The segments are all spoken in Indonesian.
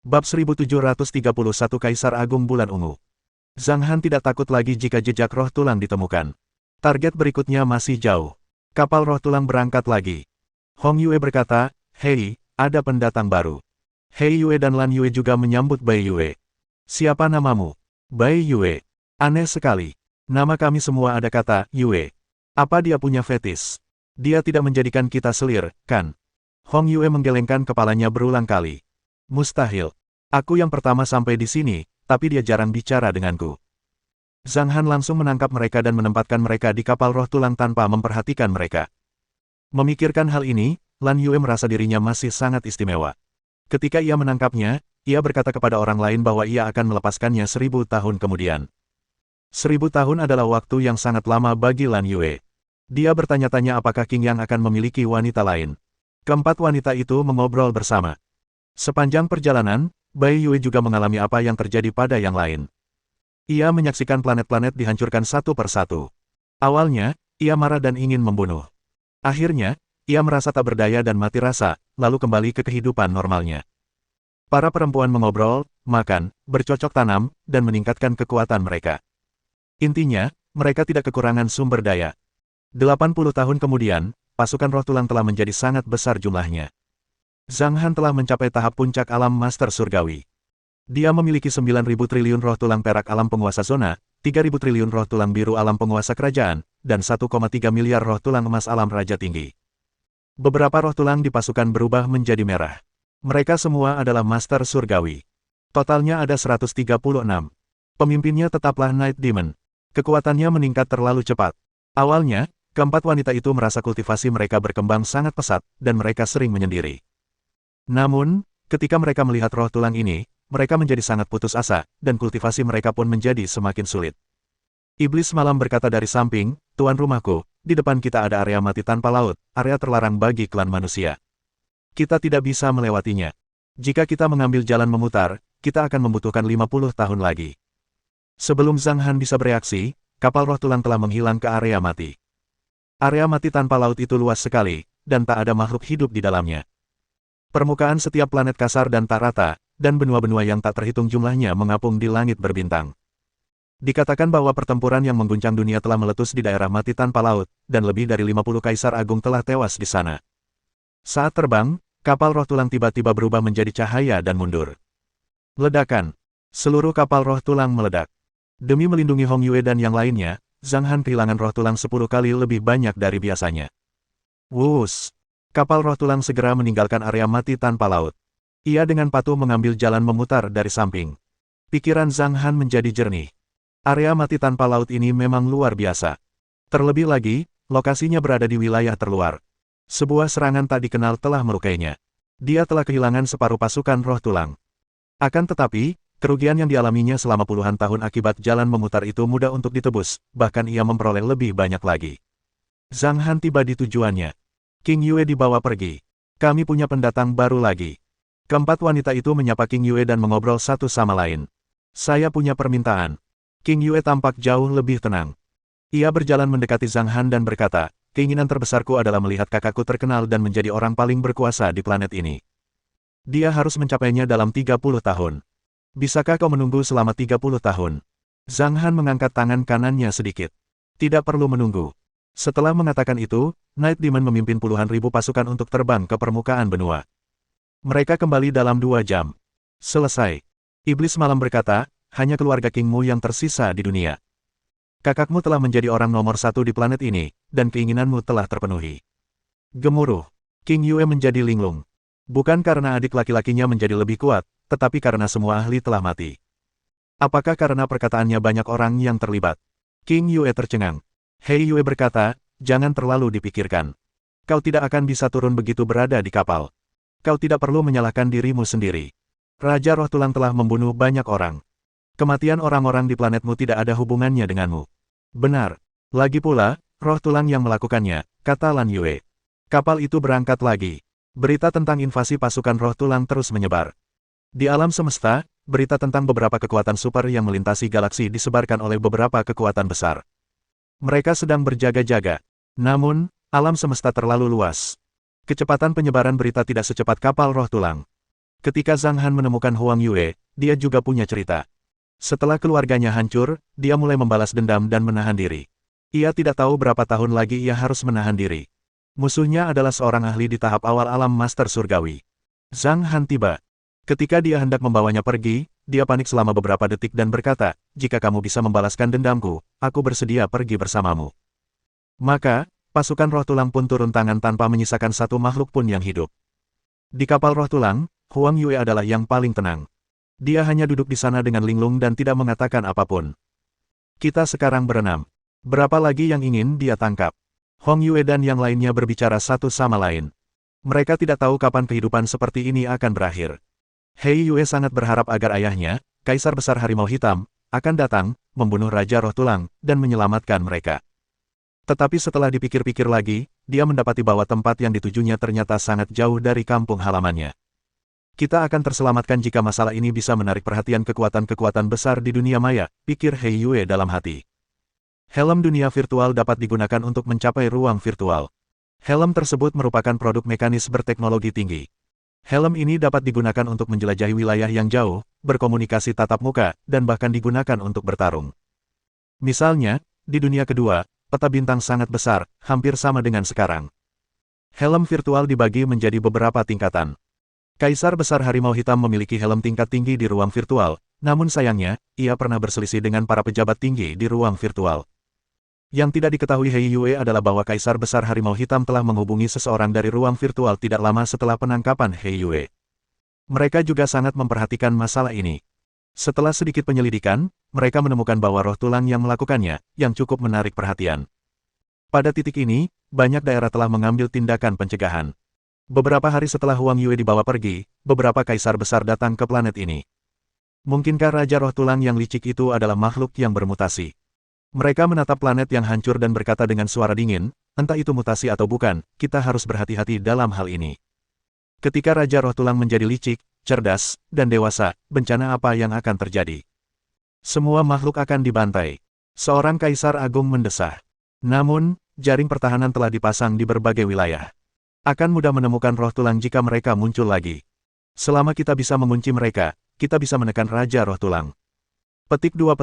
Bab 1731 Kaisar Agung Bulan Ungu. Zhang Han tidak takut lagi jika jejak roh tulang ditemukan. Target berikutnya masih jauh. Kapal roh tulang berangkat lagi. Hong Yue berkata, "Hei, ada pendatang baru." Hei Yue dan Lan Yue juga menyambut Bai Yue. "Siapa namamu?" "Bai Yue." "Aneh sekali. Nama kami semua ada kata Yue. Apa dia punya fetis? Dia tidak menjadikan kita selir, kan?" Hong Yue menggelengkan kepalanya berulang kali. "Mustahil. Aku yang pertama sampai di sini, tapi dia jarang bicara denganku." Zhang Han langsung menangkap mereka dan menempatkan mereka di kapal roh tulang tanpa memperhatikan mereka. Memikirkan hal ini, Lan Yue merasa dirinya masih sangat istimewa. Ketika ia menangkapnya, ia berkata kepada orang lain bahwa ia akan melepaskannya 1000 tahun kemudian. 1000 tahun adalah waktu yang sangat lama bagi Lan Yue. Dia bertanya-tanya apakah Qing Yang akan memiliki wanita lain. Keempat wanita itu mengobrol bersama. Sepanjang perjalanan, Bai Yue juga mengalami apa yang terjadi pada yang lain. Ia menyaksikan planet-planet dihancurkan satu persatu. Awalnya, ia marah dan ingin membunuh. Akhirnya, ia merasa tak berdaya dan mati rasa, lalu kembali ke kehidupan normalnya. Para perempuan mengobrol, makan, bercocok tanam, dan meningkatkan kekuatan mereka. Intinya, mereka tidak kekurangan sumber daya. 80 tahun kemudian, pasukan roh tulang telah menjadi sangat besar jumlahnya. Zhang Han telah mencapai tahap puncak alam Master Surgawi. Dia memiliki 9.000 triliun roh tulang perak alam penguasa zona, 3.000 triliun roh tulang biru alam penguasa kerajaan, dan 1,3 miliar roh tulang emas alam raja tinggi. Beberapa roh tulang di pasukan berubah menjadi merah. Mereka semua adalah Master Surgawi. Totalnya ada 136. Pemimpinnya tetaplah Night Demon. Kekuatannya meningkat terlalu cepat. Awalnya, keempat wanita itu merasa kultivasi mereka berkembang sangat pesat, dan mereka sering menyendiri. Namun, ketika mereka melihat roh tulang ini, mereka menjadi sangat putus asa, dan kultivasi mereka pun menjadi semakin sulit. Iblis malam berkata dari samping, "Tuan rumahku, di depan kita ada area mati tanpa laut, area terlarang bagi klan manusia. Kita tidak bisa melewatinya. Jika kita mengambil jalan memutar, kita akan membutuhkan 50 tahun lagi." Sebelum Zhang Han bisa bereaksi, kapal roh tulang telah menghilang ke area mati. Area mati tanpa laut itu luas sekali, dan tak ada makhluk hidup di dalamnya. Permukaan setiap planet kasar dan tak rata, dan benua-benua yang tak terhitung jumlahnya mengapung di langit berbintang. Dikatakan bahwa pertempuran yang mengguncang dunia telah meletus di daerah mati tanpa laut, dan lebih dari 50 kaisar agung telah tewas di sana. Saat terbang, kapal roh tulang tiba-tiba berubah menjadi cahaya dan mundur. Ledakan. Seluruh kapal roh tulang meledak. Demi melindungi Hong Yue dan yang lainnya, Zhang Han kehilangan roh tulang 10 kali lebih banyak dari biasanya. Wuss! Kapal roh tulang segera meninggalkan area mati tanpa laut. Ia dengan patuh mengambil jalan memutar dari samping. Pikiran Zhang Han menjadi jernih. Area mati tanpa laut ini memang luar biasa. Terlebih lagi, lokasinya berada di wilayah terluar. Sebuah serangan tak dikenal telah melukainya. Dia telah kehilangan separuh pasukan roh tulang. Akan tetapi, kerugian yang dialaminya selama puluhan tahun akibat jalan memutar itu mudah untuk ditebus, bahkan ia memperoleh lebih banyak lagi. Zhang Han tiba di tujuannya. Qing Yue dibawa pergi. "Kami punya pendatang baru lagi." Keempat wanita itu menyapa Qing Yue dan mengobrol satu sama lain. "Saya punya permintaan." Qing Yue tampak jauh lebih tenang. Ia berjalan mendekati Zhang Han dan berkata, "Keinginan terbesarku adalah melihat kakakku terkenal dan menjadi orang paling berkuasa di planet ini. Dia harus mencapainya dalam 30 tahun. Bisakah kau menunggu selama 30 tahun?" Zhang Han mengangkat tangan kanannya sedikit. "Tidak perlu menunggu." Setelah mengatakan itu, Night Demon memimpin puluhan ribu pasukan untuk terbang ke permukaan benua. Mereka kembali dalam 2 jam. Selesai. Iblis malam berkata, "Hanya keluarga Kingmu yang tersisa di dunia. Kakakmu telah menjadi orang nomor 1 di planet ini, dan keinginanmu telah terpenuhi." Gemuruh. Qing Yue menjadi linglung. Bukan karena adik laki-lakinya menjadi lebih kuat, tetapi karena semua ahli telah mati. Apakah karena perkataannya banyak orang yang terlibat? Qing Yue tercengang. Hei Yue berkata, "Jangan terlalu dipikirkan. Kau tidak akan bisa turun begitu berada di kapal. Kau tidak perlu menyalahkan dirimu sendiri. Raja Roh Tulang telah membunuh banyak orang. Kematian orang-orang di planetmu tidak ada hubungannya denganmu." "Benar. Lagi pula, Roh Tulang yang melakukannya," kata Lan Yue. Kapal itu berangkat lagi. Berita tentang invasi pasukan Roh Tulang terus menyebar. Di alam semesta, berita tentang beberapa kekuatan super yang melintasi galaksi disebarkan oleh beberapa kekuatan besar. Mereka sedang berjaga-jaga. Namun, alam semesta terlalu luas. Kecepatan penyebaran berita tidak secepat kapal roh tulang. Ketika Zhang Han menemukan Huang Yue, dia juga punya cerita. Setelah keluarganya hancur, dia mulai membalas dendam dan menahan diri. Ia tidak tahu berapa tahun lagi ia harus menahan diri. Musuhnya adalah seorang ahli di tahap awal alam Master Surgawi. Zhang Han tiba. Ketika dia hendak membawanya pergi, dia panik selama beberapa detik dan berkata, "Jika kamu bisa membalaskan dendamku, aku bersedia pergi bersamamu." Maka, pasukan roh tulang pun turun tangan tanpa menyisakan satu makhluk pun yang hidup. Di kapal roh tulang, Huang Yue adalah yang paling tenang. Dia hanya duduk di sana dengan linglung dan tidak mengatakan apapun. Kita sekarang berenam. Berapa lagi yang ingin dia tangkap? Hong Yue dan yang lainnya berbicara satu sama lain. Mereka tidak tahu kapan kehidupan seperti ini akan berakhir. Hei Yue sangat berharap agar ayahnya, Kaisar Besar Harimau Hitam, akan datang, membunuh Raja Roh Tulang, dan menyelamatkan mereka. Tetapi setelah dipikir-pikir lagi, dia mendapati bahwa tempat yang ditujunya ternyata sangat jauh dari kampung halamannya. Kita akan terselamatkan jika masalah ini bisa menarik perhatian kekuatan-kekuatan besar di dunia maya, pikir Hei Yue dalam hati. Helm dunia virtual dapat digunakan untuk mencapai ruang virtual. Helm tersebut merupakan produk mekanis berteknologi tinggi. Helm ini dapat digunakan untuk menjelajahi wilayah yang jauh, berkomunikasi tatap muka, dan bahkan digunakan untuk bertarung. Misalnya, di dunia kedua, peta bintang sangat besar, hampir sama dengan sekarang. Helm virtual dibagi menjadi beberapa tingkatan. Kaisar Besar Harimau Hitam memiliki helm tingkat tinggi di ruang virtual, namun sayangnya, ia pernah berselisih dengan para pejabat tinggi di ruang virtual. Yang tidak diketahui Hei Yue adalah bahwa Kaisar Besar Harimau Hitam telah menghubungi seseorang dari ruang virtual tidak lama setelah penangkapan Hei Yue. Mereka juga sangat memperhatikan masalah ini. Setelah sedikit penyelidikan, mereka menemukan bahwa roh tulang yang melakukannya, yang cukup menarik perhatian. Pada titik ini, banyak daerah telah mengambil tindakan pencegahan. Beberapa hari setelah Huang Yue dibawa pergi, beberapa kaisar besar datang ke planet ini. Mungkinkah Raja Roh Tulang yang licik itu adalah makhluk yang bermutasi? Mereka menatap planet yang hancur dan berkata dengan suara dingin, entah itu mutasi atau bukan, kita harus berhati-hati dalam hal ini. Ketika Raja Roh Tulang menjadi licik, cerdas, dan dewasa, bencana apa yang akan terjadi? Semua makhluk akan dibantai. Seorang kaisar agung mendesah. Namun, jaring pertahanan telah dipasang di berbagai wilayah. Akan mudah menemukan roh tulang jika mereka muncul lagi. Selama kita bisa mengunci mereka, kita bisa menekan Raja Roh Tulang. Petik 2.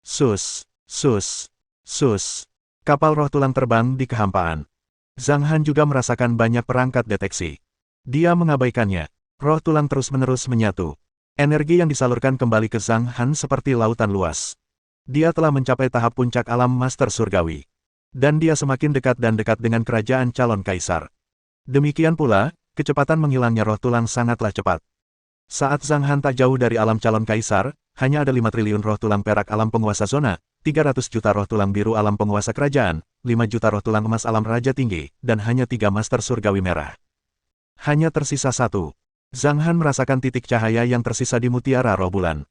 Sus, sus, sus. Kapal roh tulang terbang di kehampaan. Zhang Han juga merasakan banyak perangkat deteksi. Dia mengabaikannya. Roh tulang terus-menerus menyatu. Energi yang disalurkan kembali ke Zhang Han seperti lautan luas. Dia telah mencapai tahap puncak alam Master Surgawi. Dan dia semakin dekat dan dekat dengan kerajaan calon kaisar. Demikian pula, kecepatan menghilangnya roh tulang sangatlah cepat. Saat Zhang Han tak jauh dari alam calon kaisar, hanya ada 5 triliun roh tulang perak alam penguasa zona, 300 juta roh tulang biru alam penguasa kerajaan, 5 juta roh tulang emas alam raja tinggi, dan hanya 3 master surgawi merah. Hanya tersisa 1. Zhang Han merasakan titik cahaya yang tersisa di mutiara roh bulan.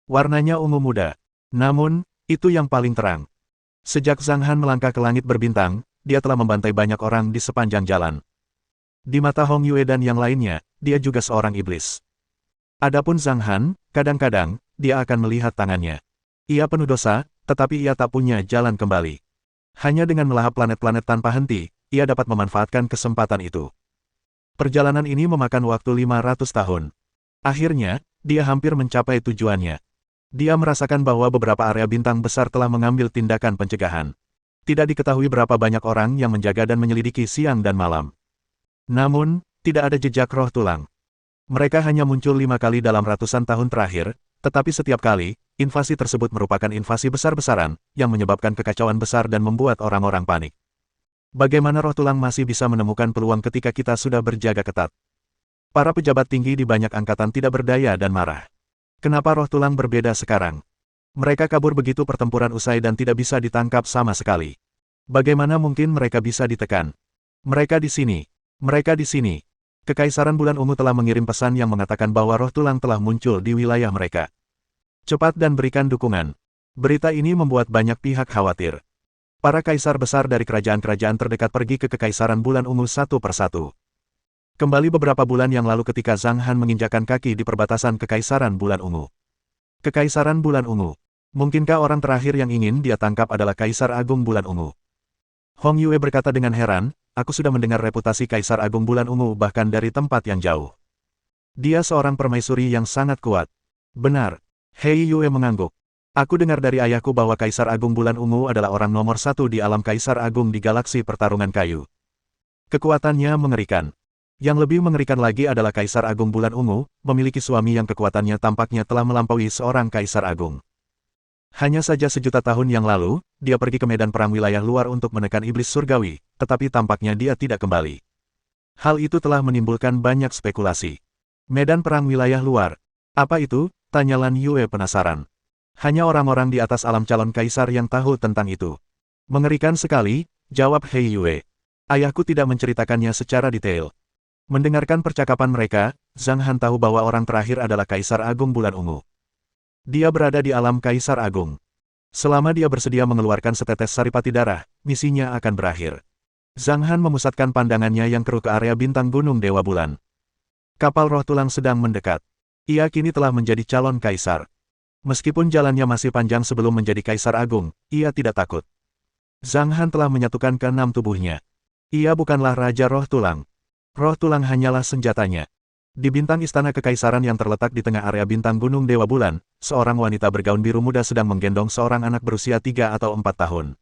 Warnanya ungu muda. Namun, itu yang paling terang. Sejak Zhang Han melangkah ke langit berbintang, dia telah membantai banyak orang di sepanjang jalan. Di mata Hong Yue dan yang lainnya, dia juga seorang iblis. Adapun Zhang Han, kadang-kadang, dia akan melihat tangannya. Ia penuh dosa, tetapi ia tak punya jalan kembali. Hanya dengan melahap planet-planet tanpa henti, ia dapat memanfaatkan kesempatan itu. Perjalanan ini memakan waktu 500 tahun. Akhirnya, dia hampir mencapai tujuannya. Dia merasakan bahwa beberapa area bintang besar telah mengambil tindakan pencegahan. Tidak diketahui berapa banyak orang yang menjaga dan menyelidiki siang dan malam. Namun, tidak ada jejak roh tulang. Mereka hanya muncul 5 kali dalam ratusan tahun terakhir, tetapi setiap kali, invasi tersebut merupakan invasi besar-besaran, yang menyebabkan kekacauan besar dan membuat orang-orang panik. Bagaimana roh tulang masih bisa menemukan peluang ketika kita sudah berjaga ketat? Para pejabat tinggi di banyak angkatan tidak berdaya dan marah. Kenapa roh tulang berbeda sekarang? Mereka kabur begitu pertempuran usai dan tidak bisa ditangkap sama sekali. Bagaimana mungkin mereka bisa ditekan? Mereka di sini. Mereka di sini. Kekaisaran Bulan Ungu telah mengirim pesan yang mengatakan bahwa roh tulang telah muncul di wilayah mereka. Cepat dan berikan dukungan. Berita ini membuat banyak pihak khawatir. Para kaisar besar dari kerajaan-kerajaan terdekat pergi ke Kekaisaran Bulan Ungu satu persatu. Kembali beberapa bulan yang lalu ketika Zhang Han menginjakan kaki di perbatasan Kekaisaran Bulan Ungu. Kekaisaran Bulan Ungu. Mungkinkah orang terakhir yang ingin dia tangkap adalah Kaisar Agung Bulan Ungu? Hong Yue berkata dengan heran, aku sudah mendengar reputasi Kaisar Agung Bulan Ungu bahkan dari tempat yang jauh. Dia seorang permaisuri yang sangat kuat. Benar. Hei Yue mengangguk. Aku dengar dari ayahku bahwa Kaisar Agung Bulan Ungu adalah orang nomor satu di alam Kaisar Agung di galaksi pertarungan kayu. Kekuatannya mengerikan. Yang lebih mengerikan lagi adalah Kaisar Agung Bulan Ungu, memiliki suami yang kekuatannya tampaknya telah melampaui seorang Kaisar Agung. Hanya saja sejuta tahun yang lalu, dia pergi ke medan perang wilayah luar untuk menekan iblis surgawi, tetapi tampaknya dia tidak kembali. Hal itu telah menimbulkan banyak spekulasi. Medan perang wilayah luar. Apa itu? Tanya Lan Yue penasaran. Hanya orang-orang di atas alam calon kaisar yang tahu tentang itu. Mengerikan sekali, jawab Hei Yue. Ayahku tidak menceritakannya secara detail. Mendengarkan percakapan mereka, Zhang Han tahu bahwa orang terakhir adalah Kaisar Agung Bulan Ungu. Dia berada di alam Kaisar Agung. Selama dia bersedia mengeluarkan setetes saripati darah, misinya akan berakhir. Zhang Han memusatkan pandangannya yang keruh ke area bintang gunung Dewa Bulan. Kapal roh tulang sedang mendekat. Ia kini telah menjadi calon kaisar. Meskipun jalannya masih panjang sebelum menjadi Kaisar Agung, ia tidak takut. Zhang Han telah menyatukan keenam tubuhnya. Ia bukanlah Raja Roh Tulang. Roh Tulang hanyalah senjatanya. Di bintang istana kekaisaran yang terletak di tengah area bintang gunung Dewa Bulan, seorang wanita bergaun biru muda sedang menggendong seorang anak berusia 3 atau 4 tahun.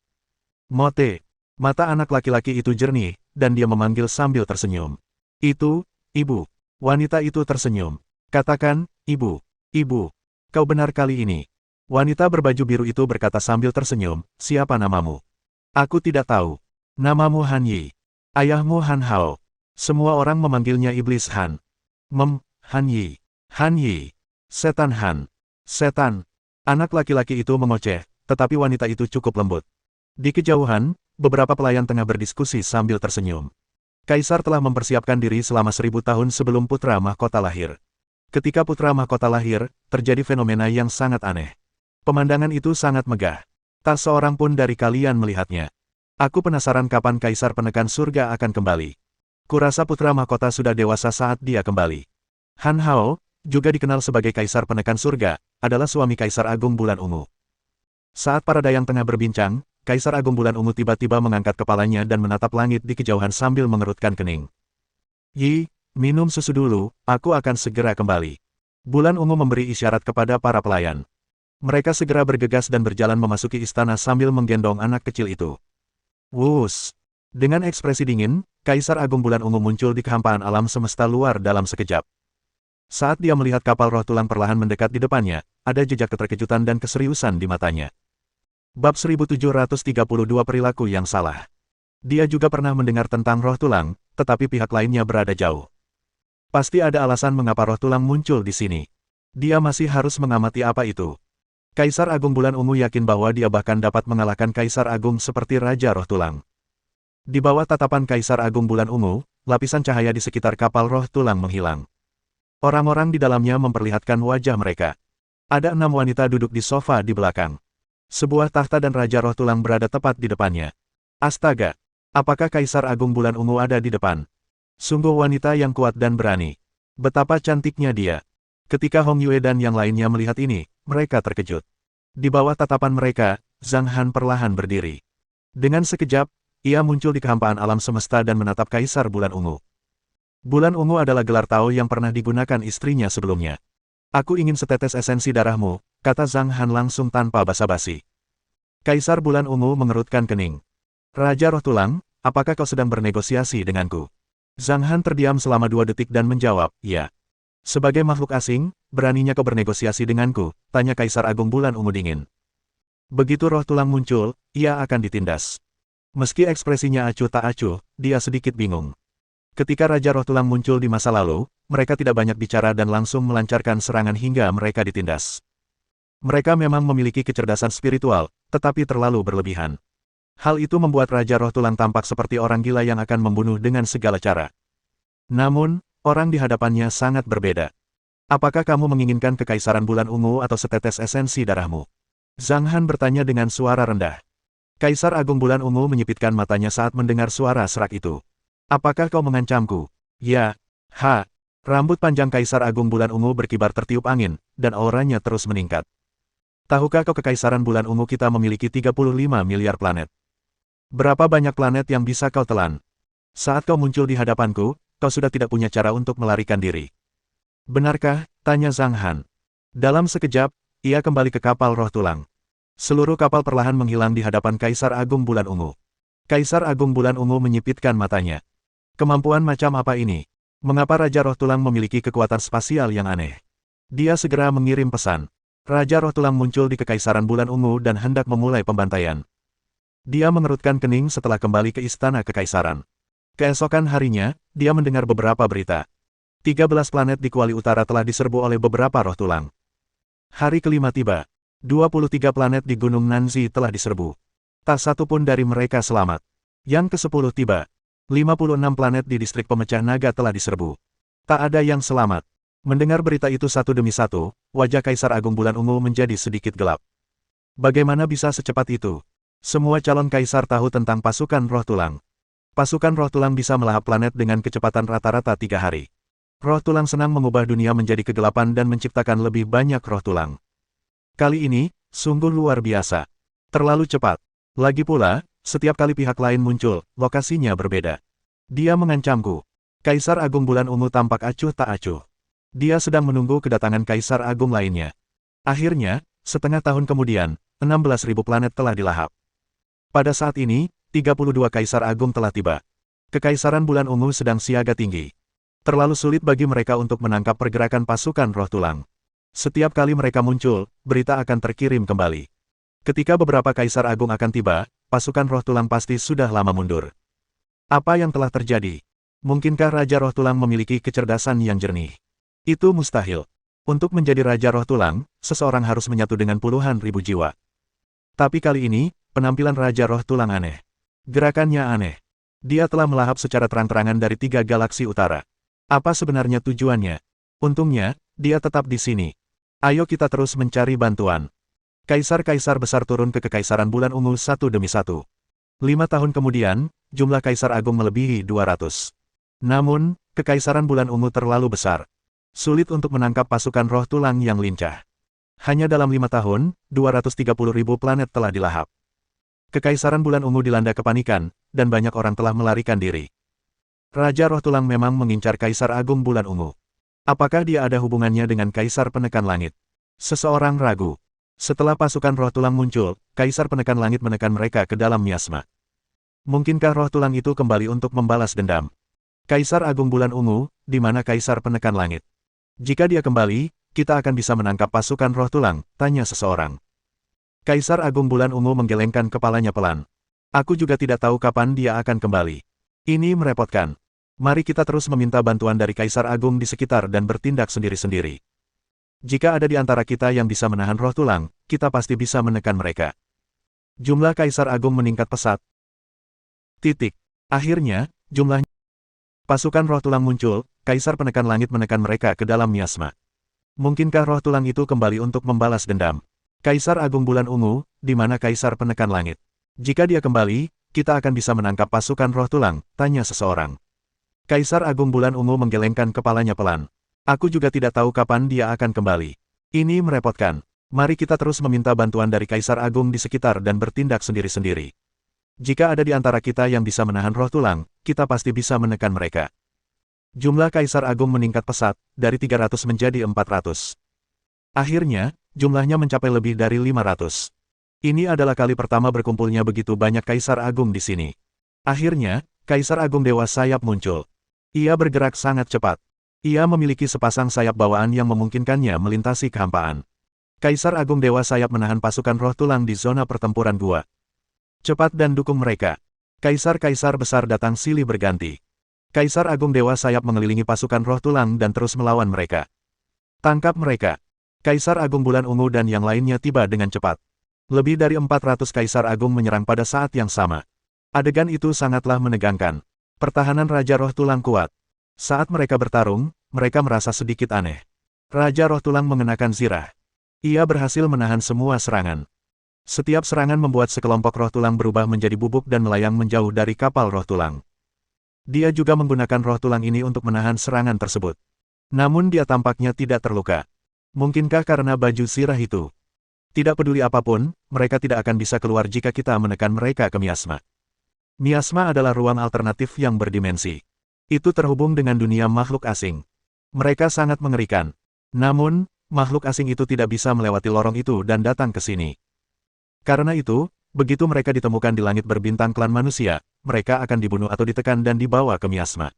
Mote. Mata anak laki-laki itu jernih, dan dia memanggil sambil tersenyum. Itu, Ibu. Wanita itu tersenyum. Katakan, Ibu. Ibu. Kau benar kali ini. Wanita berbaju biru itu berkata sambil tersenyum, siapa namamu? Aku tidak tahu. Namamu Han Yi. Ayahmu Han Hao. Semua orang memanggilnya Iblis Han. Han Yi. Han Yi. Setan Han. Setan. Anak laki-laki itu mengoceh, tetapi wanita itu cukup lembut. Di kejauhan, beberapa pelayan tengah berdiskusi sambil tersenyum. Kaisar telah mempersiapkan diri selama 1000 tahun sebelum putra mahkota lahir. Ketika putra mahkota lahir, terjadi fenomena yang sangat aneh. Pemandangan itu sangat megah. Tak seorang pun dari kalian melihatnya. Aku penasaran kapan Kaisar Penekan Surga akan kembali. Kurasa putra mahkota sudah dewasa saat dia kembali. Han Hao, juga dikenal sebagai Kaisar Penekan Surga, adalah suami Kaisar Agung Bulan Ungu. Saat para dayang tengah berbincang, Kaisar Agung Bulan Ungu tiba-tiba mengangkat kepalanya dan menatap langit di kejauhan sambil mengerutkan kening. Yi, minum susu dulu, aku akan segera kembali. Bulan Ungu memberi isyarat kepada para pelayan. Mereka segera bergegas dan berjalan memasuki istana sambil menggendong anak kecil itu. Wus! Dengan ekspresi dingin, Kaisar Agung Bulan Ungu muncul di kehampaan alam semesta luar dalam sekejap. Saat dia melihat kapal roh tulang perlahan mendekat di depannya, ada jejak keterkejutan dan keseriusan di matanya. Bab 1732 Perilaku yang Salah. Dia juga pernah mendengar tentang roh tulang, tetapi pihak lainnya berada jauh. Pasti ada alasan mengapa roh tulang muncul di sini. Dia masih harus mengamati apa itu. Kaisar Agung Bulan Ungu yakin bahwa dia bahkan dapat mengalahkan Kaisar Agung seperti Raja Roh Tulang. Di bawah tatapan Kaisar Agung Bulan Ungu, lapisan cahaya di sekitar kapal roh tulang menghilang. Orang-orang di dalamnya memperlihatkan wajah mereka. Ada 6 wanita duduk di sofa di belakang. Sebuah tahta dan Raja Roh Tulang berada tepat di depannya. Astaga! Apakah Kaisar Agung Bulan Ungu ada di depan? Sungguh wanita yang kuat dan berani. Betapa cantiknya dia. Ketika Hong Yue dan yang lainnya melihat ini, mereka terkejut. Di bawah tatapan mereka, Zhang Han perlahan berdiri. Dengan sekejap, ia muncul di kehampaan alam semesta dan menatap Kaisar Bulan Ungu. Bulan Ungu adalah gelar Tao yang pernah digunakan istrinya sebelumnya. Aku ingin setetes esensi darahmu, kata Zhang Han langsung tanpa basa-basi. Kaisar Bulan Ungu mengerutkan kening. Raja Roh Tulang, apakah kau sedang bernegosiasi denganku? Zhang Han terdiam selama 2 detik dan menjawab, ya. Sebagai makhluk asing, beraninya kau bernegosiasi denganku, tanya Kaisar Agung Bulan Ungu dingin. Begitu Roh Tulang muncul, ia akan ditindas. Meski ekspresinya acuh tak acuh, dia sedikit bingung. Ketika Raja Roh Tulang muncul di masa lalu, mereka tidak banyak bicara dan langsung melancarkan serangan hingga mereka ditindas. Mereka memang memiliki kecerdasan spiritual, tetapi terlalu berlebihan. Hal itu membuat Raja Roh Tulang tampak seperti orang gila yang akan membunuh dengan segala cara. Namun, orang di hadapannya sangat berbeda. Apakah kamu menginginkan kekaisaran Bulan Ungu atau setetes esensi darahmu? Zhang Han bertanya dengan suara rendah. Kaisar Agung Bulan Ungu menyipitkan matanya saat mendengar suara serak itu. Apakah kau mengancamku? Ya. Ha. Rambut panjang Kaisar Agung Bulan Ungu berkibar tertiup angin, dan auranya terus meningkat. Tahukah kau kekaisaran Bulan Ungu kita memiliki 35 miliar planet? Berapa banyak planet yang bisa kau telan? Saat kau muncul di hadapanku, kau sudah tidak punya cara untuk melarikan diri. Benarkah? Tanya Zhang Han. Dalam sekejap, ia kembali ke kapal roh tulang. Seluruh kapal perlahan menghilang di hadapan Kaisar Agung Bulan Ungu. Kaisar Agung Bulan Ungu menyipitkan matanya. Kemampuan macam apa ini? Mengapa Raja Roh Tulang memiliki kekuatan spasial yang aneh? Dia segera mengirim pesan. Raja Roh Tulang muncul di Kekaisaran Bulan Ungu dan hendak memulai pembantaian. Dia mengerutkan kening setelah kembali ke Istana Kekaisaran. Keesokan harinya, dia mendengar beberapa berita. 13 planet di Kuali Utara telah diserbu oleh beberapa roh tulang. Hari kelima tiba. 23 planet di Gunung Nanzi telah diserbu. Tak satu pun dari mereka selamat. Yang ke-10 tiba. 56 planet di distrik pemecah naga telah diserbu. Tak ada yang selamat. Mendengar berita itu satu demi satu, wajah Kaisar Agung Bulan Ungu menjadi sedikit gelap. Bagaimana bisa secepat itu? Semua calon kaisar tahu tentang pasukan roh tulang. Pasukan roh tulang bisa melahap planet dengan kecepatan rata-rata 3 hari. Roh tulang senang mengubah dunia menjadi kegelapan dan menciptakan lebih banyak roh tulang. Kali ini, sungguh luar biasa. Terlalu cepat. Lagi pula, setiap kali pihak lain muncul, lokasinya berbeda. Dia mengancamku. Kaisar Agung Bulan Ungu tampak acuh tak acuh. Dia sedang menunggu kedatangan Kaisar Agung lainnya. Akhirnya, setengah tahun kemudian, 16.000 planet telah dilahap. Pada saat ini, 32 Kaisar Agung telah tiba. Kekaisaran Bulan Ungu sedang siaga tinggi. Terlalu sulit bagi mereka untuk menangkap pergerakan pasukan roh tulang. Setiap kali mereka muncul, berita akan terkirim kembali. Ketika beberapa Kaisar Agung akan tiba, pasukan roh tulang pasti sudah lama mundur. Apa yang telah terjadi? Mungkinkah Raja Roh Tulang memiliki kecerdasan yang jernih? Itu mustahil. Untuk menjadi Raja Roh Tulang, seseorang harus menyatu dengan puluhan ribu jiwa. Tapi kali ini, penampilan Raja Roh Tulang aneh. Gerakannya aneh. Dia telah melahap secara terang-terangan dari 3 galaksi utara. Apa sebenarnya tujuannya? Untungnya, dia tetap di sini. Ayo kita terus mencari bantuan. Kaisar-kaisar besar turun ke Kekaisaran Bulan Ungu satu demi satu. 5 tahun kemudian, jumlah Kaisar Agung melebihi 200. Namun, Kekaisaran Bulan Ungu terlalu besar. Sulit untuk menangkap pasukan roh tulang yang lincah. Hanya dalam 5 tahun, 230.000 planet telah dilahap. Kekaisaran Bulan Ungu dilanda kepanikan, dan banyak orang telah melarikan diri. Raja Roh Tulang memang mengincar Kaisar Agung Bulan Ungu. Apakah dia ada hubungannya dengan Kaisar Penekan Langit? Seseorang ragu. Setelah pasukan roh tulang muncul, Kaisar Penekan Langit menekan mereka ke dalam miasma. Mungkinkah roh tulang itu kembali untuk membalas dendam? Kaisar Agung Bulan Ungu, di mana Kaisar Penekan Langit? Jika dia kembali, kita akan bisa menangkap pasukan roh tulang, tanya seseorang. Kaisar Agung Bulan Ungu menggelengkan kepalanya pelan. Aku juga tidak tahu kapan dia akan kembali. Ini merepotkan. Mari kita terus meminta bantuan dari Kaisar Agung di sekitar dan bertindak sendiri-sendiri. Jika ada di antara kita yang bisa menahan roh tulang, kita pasti bisa menekan mereka. Jumlah Kaisar Agung meningkat pesat. Akhirnya, jumlahnya. Pasukan roh tulang muncul, Kaisar Penekan Langit menekan mereka ke dalam miasma. Mungkinkah roh tulang itu kembali untuk membalas dendam? Kaisar Agung Bulan Ungu, di mana Kaisar Penekan Langit? Jika dia kembali, kita akan bisa menangkap pasukan roh tulang, tanya seseorang. Kaisar Agung Bulan Ungu menggelengkan kepalanya pelan. Aku juga tidak tahu kapan dia akan kembali. Ini merepotkan. Mari kita terus meminta bantuan dari Kaisar Agung di sekitar dan bertindak sendiri-sendiri. Jika ada di antara kita yang bisa menahan roh tulang, kita pasti bisa menekan mereka. Jumlah Kaisar Agung meningkat pesat, dari 300 menjadi 400. Akhirnya, jumlahnya mencapai lebih dari 500. Ini adalah kali pertama berkumpulnya begitu banyak Kaisar Agung di sini. Akhirnya, Kaisar Agung Dewa Sayap muncul. Ia bergerak sangat cepat. Ia memiliki sepasang sayap bawaan yang memungkinkannya melintasi kehampaan. Kaisar Agung Dewa Sayap menahan pasukan roh tulang di zona pertempuran gua. Cepat dan dukung mereka. Kaisar-kaisar besar datang silih berganti. Kaisar Agung Dewa Sayap mengelilingi pasukan roh tulang dan terus melawan mereka. Tangkap mereka. Kaisar Agung Bulan Ungu dan yang lainnya tiba dengan cepat. Lebih dari 400 Kaisar Agung menyerang pada saat yang sama. Adegan itu sangatlah menegangkan. Pertahanan Raja Roh Tulang kuat. Saat mereka bertarung, mereka merasa sedikit aneh. Raja Roh Tulang mengenakan zirah. Ia berhasil menahan semua serangan. Setiap serangan membuat sekelompok roh tulang berubah menjadi bubuk dan melayang menjauh dari kapal roh tulang. Dia juga menggunakan roh tulang ini untuk menahan serangan tersebut. Namun dia tampaknya tidak terluka. Mungkinkah karena baju zirah itu? Tidak peduli apapun, mereka tidak akan bisa keluar jika kita menekan mereka ke miasma. Miasma adalah ruang alternatif yang berdimensi. Itu terhubung dengan dunia makhluk asing. Mereka sangat mengerikan. Namun, makhluk asing itu tidak bisa melewati lorong itu dan datang ke sini. Karena itu, begitu mereka ditemukan di langit berbintang klan manusia, mereka akan dibunuh atau ditekan dan dibawa ke miasma.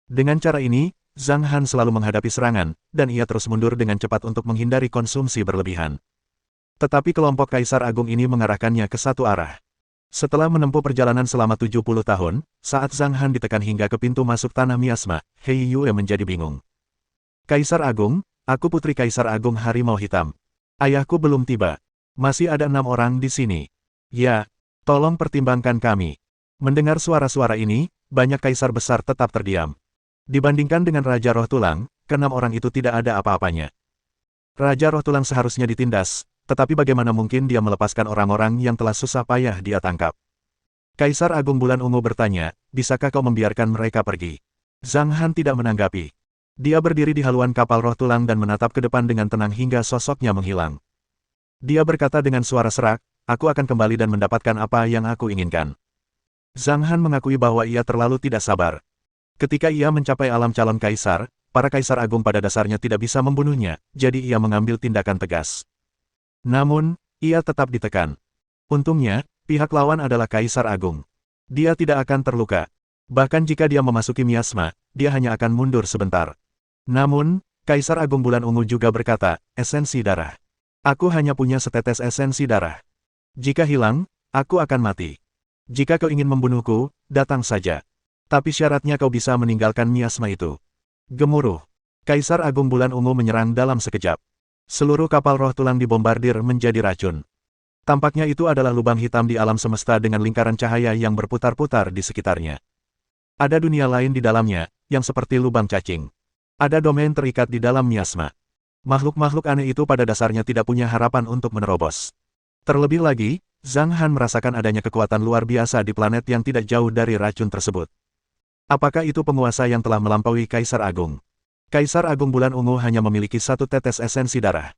Dengan cara ini, Zhang Han selalu menghadapi serangan, dan ia terus mundur dengan cepat untuk menghindari konsumsi berlebihan. Tetapi kelompok Kaisar Agung ini mengarahkannya ke satu arah. Setelah menempuh perjalanan selama 70 tahun, saat Zhang Han ditekan hingga ke pintu masuk tanah miasma, Hei Yue menjadi bingung. Kaisar Agung, aku putri Kaisar Agung Harimau Hitam. Ayahku belum tiba. Masih ada 6 orang di sini. Ya, tolong pertimbangkan kami. Mendengar suara-suara ini, banyak kaisar besar tetap terdiam. Dibandingkan dengan Raja Roh Tulang, ke-6 orang itu tidak ada apa-apanya. Raja Roh Tulang seharusnya ditindas, tetapi bagaimana mungkin dia melepaskan orang-orang yang telah susah payah dia tangkap? Kaisar Agung Bulan Ungu bertanya, bisakah kau membiarkan mereka pergi? Zhang Han tidak menanggapi. Dia berdiri di haluan kapal Roh Tulang dan menatap ke depan dengan tenang hingga sosoknya menghilang. Dia berkata dengan suara serak, aku akan kembali dan mendapatkan apa yang aku inginkan. Zhang Han mengakui bahwa ia terlalu tidak sabar. Ketika ia mencapai alam calon kaisar, para kaisar agung pada dasarnya tidak bisa membunuhnya, jadi ia mengambil tindakan tegas. Namun, ia tetap ditekan. Untungnya, pihak lawan adalah kaisar agung. Dia tidak akan terluka. Bahkan jika dia memasuki miasma, dia hanya akan mundur sebentar. Namun, Kaisar Agung Bulan Ungu juga berkata, esensi darah. Aku hanya punya setetes esensi darah. Jika hilang, aku akan mati. Jika kau ingin membunuhku, datang saja. Tapi syaratnya kau bisa meninggalkan miasma itu. Gemuruh. Kaisar Agung Bulan Ungu menyerang dalam sekejap. Seluruh kapal Roh Tulang dibombardir menjadi racun. Tampaknya itu adalah lubang hitam di alam semesta dengan lingkaran cahaya yang berputar-putar di sekitarnya. Ada dunia lain di dalamnya, yang seperti lubang cacing. Ada domain terikat di dalam miasma. Makhluk-makhluk aneh itu pada dasarnya tidak punya harapan untuk menerobos. Terlebih lagi, Zhang Han merasakan adanya kekuatan luar biasa di planet yang tidak jauh dari racun tersebut. Apakah itu penguasa yang telah melampaui Kaisar Agung? Kaisar Agung Bulan Ungu hanya memiliki satu tetes esensi darah.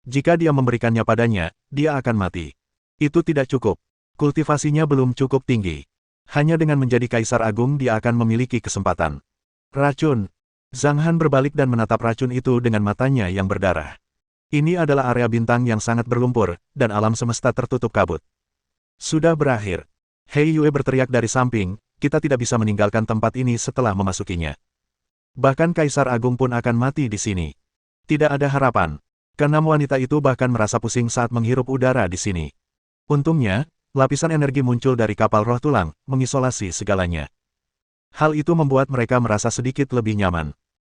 Jika dia memberikannya padanya, dia akan mati. Itu tidak cukup. Kultivasinya belum cukup tinggi. Hanya dengan menjadi Kaisar Agung dia akan memiliki kesempatan. Racun. Zhang Han berbalik dan menatap racun itu dengan matanya yang berdarah. Ini adalah area bintang yang sangat berlumpur, dan alam semesta tertutup kabut. Sudah berakhir. Hei Yue berteriak dari samping, kita tidak bisa meninggalkan tempat ini setelah memasukinya. Bahkan Kaisar Agung pun akan mati di sini. Tidak ada harapan. Keenam wanita itu bahkan merasa pusing saat menghirup udara di sini. Untungnya, lapisan energi muncul dari kapal Roh Tulang, mengisolasi segalanya. Hal itu membuat mereka merasa sedikit lebih nyaman.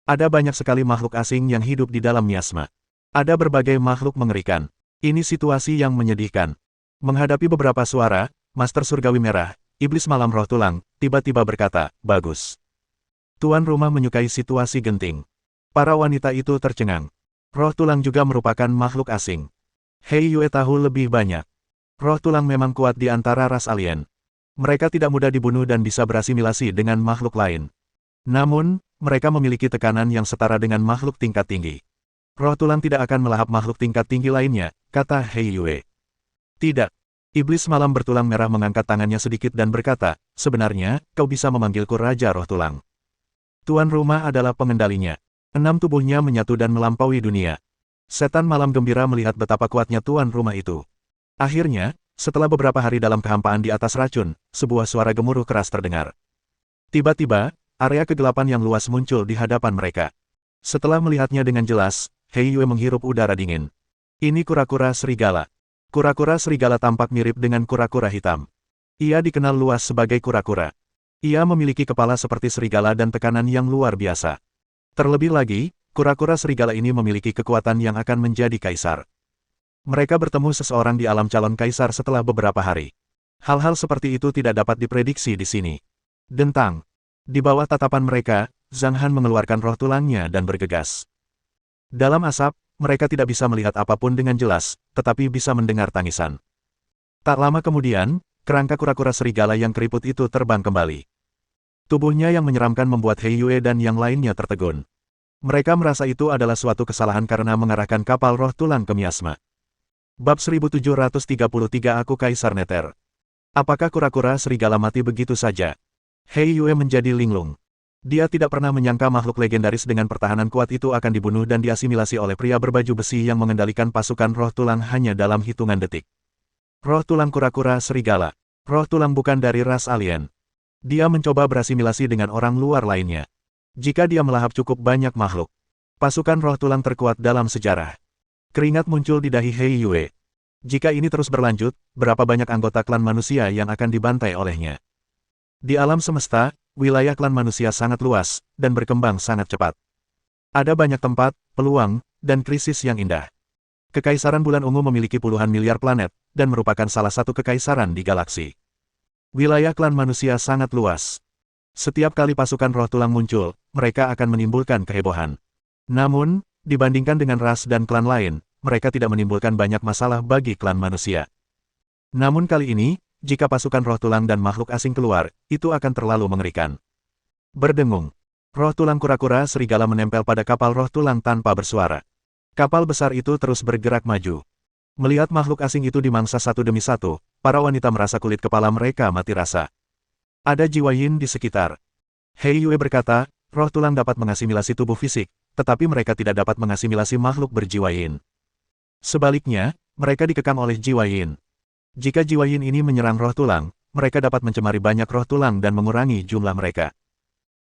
Ada banyak sekali makhluk asing yang hidup di dalam miasma. Ada berbagai makhluk mengerikan. Ini situasi yang menyedihkan. Menghadapi beberapa suara, Master Surgawi Merah, Iblis Malam Roh Tulang, tiba-tiba berkata, bagus. Tuan rumah menyukai situasi genting. Para wanita itu tercengang. Roh Tulang juga merupakan makhluk asing. Hei Yue tahu lebih banyak. Roh Tulang memang kuat di antara ras alien. Mereka tidak mudah dibunuh dan bisa berasimilasi dengan makhluk lain. Namun, mereka memiliki tekanan yang setara dengan makhluk tingkat tinggi. Roh Tulang tidak akan melahap makhluk tingkat tinggi lainnya, kata Hei Yue. Tidak. Iblis Malam Bertulang Merah mengangkat tangannya sedikit dan berkata, sebenarnya, kau bisa memanggilku Raja Roh Tulang. Tuan rumah adalah pengendalinya. 6 tubuhnya menyatu dan melampaui dunia. Setan Malam Gembira melihat betapa kuatnya tuan rumah itu. Akhirnya, setelah beberapa hari dalam kehampaan di atas racun, sebuah suara gemuruh keras terdengar. Tiba-tiba, area kegelapan yang luas muncul di hadapan mereka. Setelah melihatnya dengan jelas, Hei Yue menghirup udara dingin. Ini kura-kura serigala. Kura-kura serigala tampak mirip dengan kura-kura hitam. Ia dikenal luas sebagai kura-kura. Ia memiliki kepala seperti serigala dan tekanan yang luar biasa. Terlebih lagi, kura-kura serigala ini memiliki kekuatan yang akan menjadi kaisar. Mereka bertemu seseorang di alam calon kaisar setelah beberapa hari. Hal-hal seperti itu tidak dapat diprediksi di sini. Dentang. Di bawah tatapan mereka, Zhang Han mengeluarkan roh tulangnya dan bergegas. Dalam asap, mereka tidak bisa melihat apapun dengan jelas, tetapi bisa mendengar tangisan. Tak lama kemudian, kerangka kura-kura serigala yang keriput itu terbang kembali. Tubuhnya yang menyeramkan membuat Hei Yue dan yang lainnya tertegun. Mereka merasa itu adalah suatu kesalahan karena mengarahkan kapal roh tulang ke miasma. Bab 1733 Aku Kaisar Nether. Apakah kura-kura serigala mati begitu saja? Hei Yue menjadi linglung. Dia tidak pernah menyangka makhluk legendaris dengan pertahanan kuat itu akan dibunuh dan diasimilasi oleh pria berbaju besi yang mengendalikan pasukan roh tulang hanya dalam hitungan detik. Roh tulang kura-kura serigala. Roh tulang bukan dari ras alien. Dia mencoba berasimilasi dengan orang luar lainnya. Jika dia melahap cukup banyak makhluk, pasukan roh tulang terkuat dalam sejarah. Keringat muncul di dahi Hei Yue. Jika ini terus berlanjut, berapa banyak anggota klan manusia yang akan dibantai olehnya? Di alam semesta, wilayah klan manusia sangat luas, dan berkembang sangat cepat. Ada banyak tempat, peluang, dan krisis yang indah. Kekaisaran Bulan Ungu memiliki puluhan miliar planet, dan merupakan salah satu kekaisaran di galaksi. Wilayah klan manusia sangat luas. Setiap kali pasukan roh tulang muncul, mereka akan menimbulkan kehebohan. Namun, dibandingkan dengan ras dan klan lain, mereka tidak menimbulkan banyak masalah bagi klan manusia. Namun kali ini, jika pasukan roh tulang dan makhluk asing keluar, itu akan terlalu mengerikan. Berdengung. Roh tulang kura-kura serigala menempel pada kapal roh tulang tanpa bersuara. Kapal besar itu terus bergerak maju. Melihat makhluk asing itu dimangsa satu demi satu, para wanita merasa kulit kepala mereka mati rasa. Ada jiwa yin di sekitar. Hei Yue berkata, roh tulang dapat mengasimilasi tubuh fisik, tetapi mereka tidak dapat mengasimilasi makhluk berjiwa yin. Sebaliknya, mereka dikekang oleh jiwa yin. Jika jiwa yin ini menyerang roh tulang, mereka dapat mencemari banyak roh tulang dan mengurangi jumlah mereka.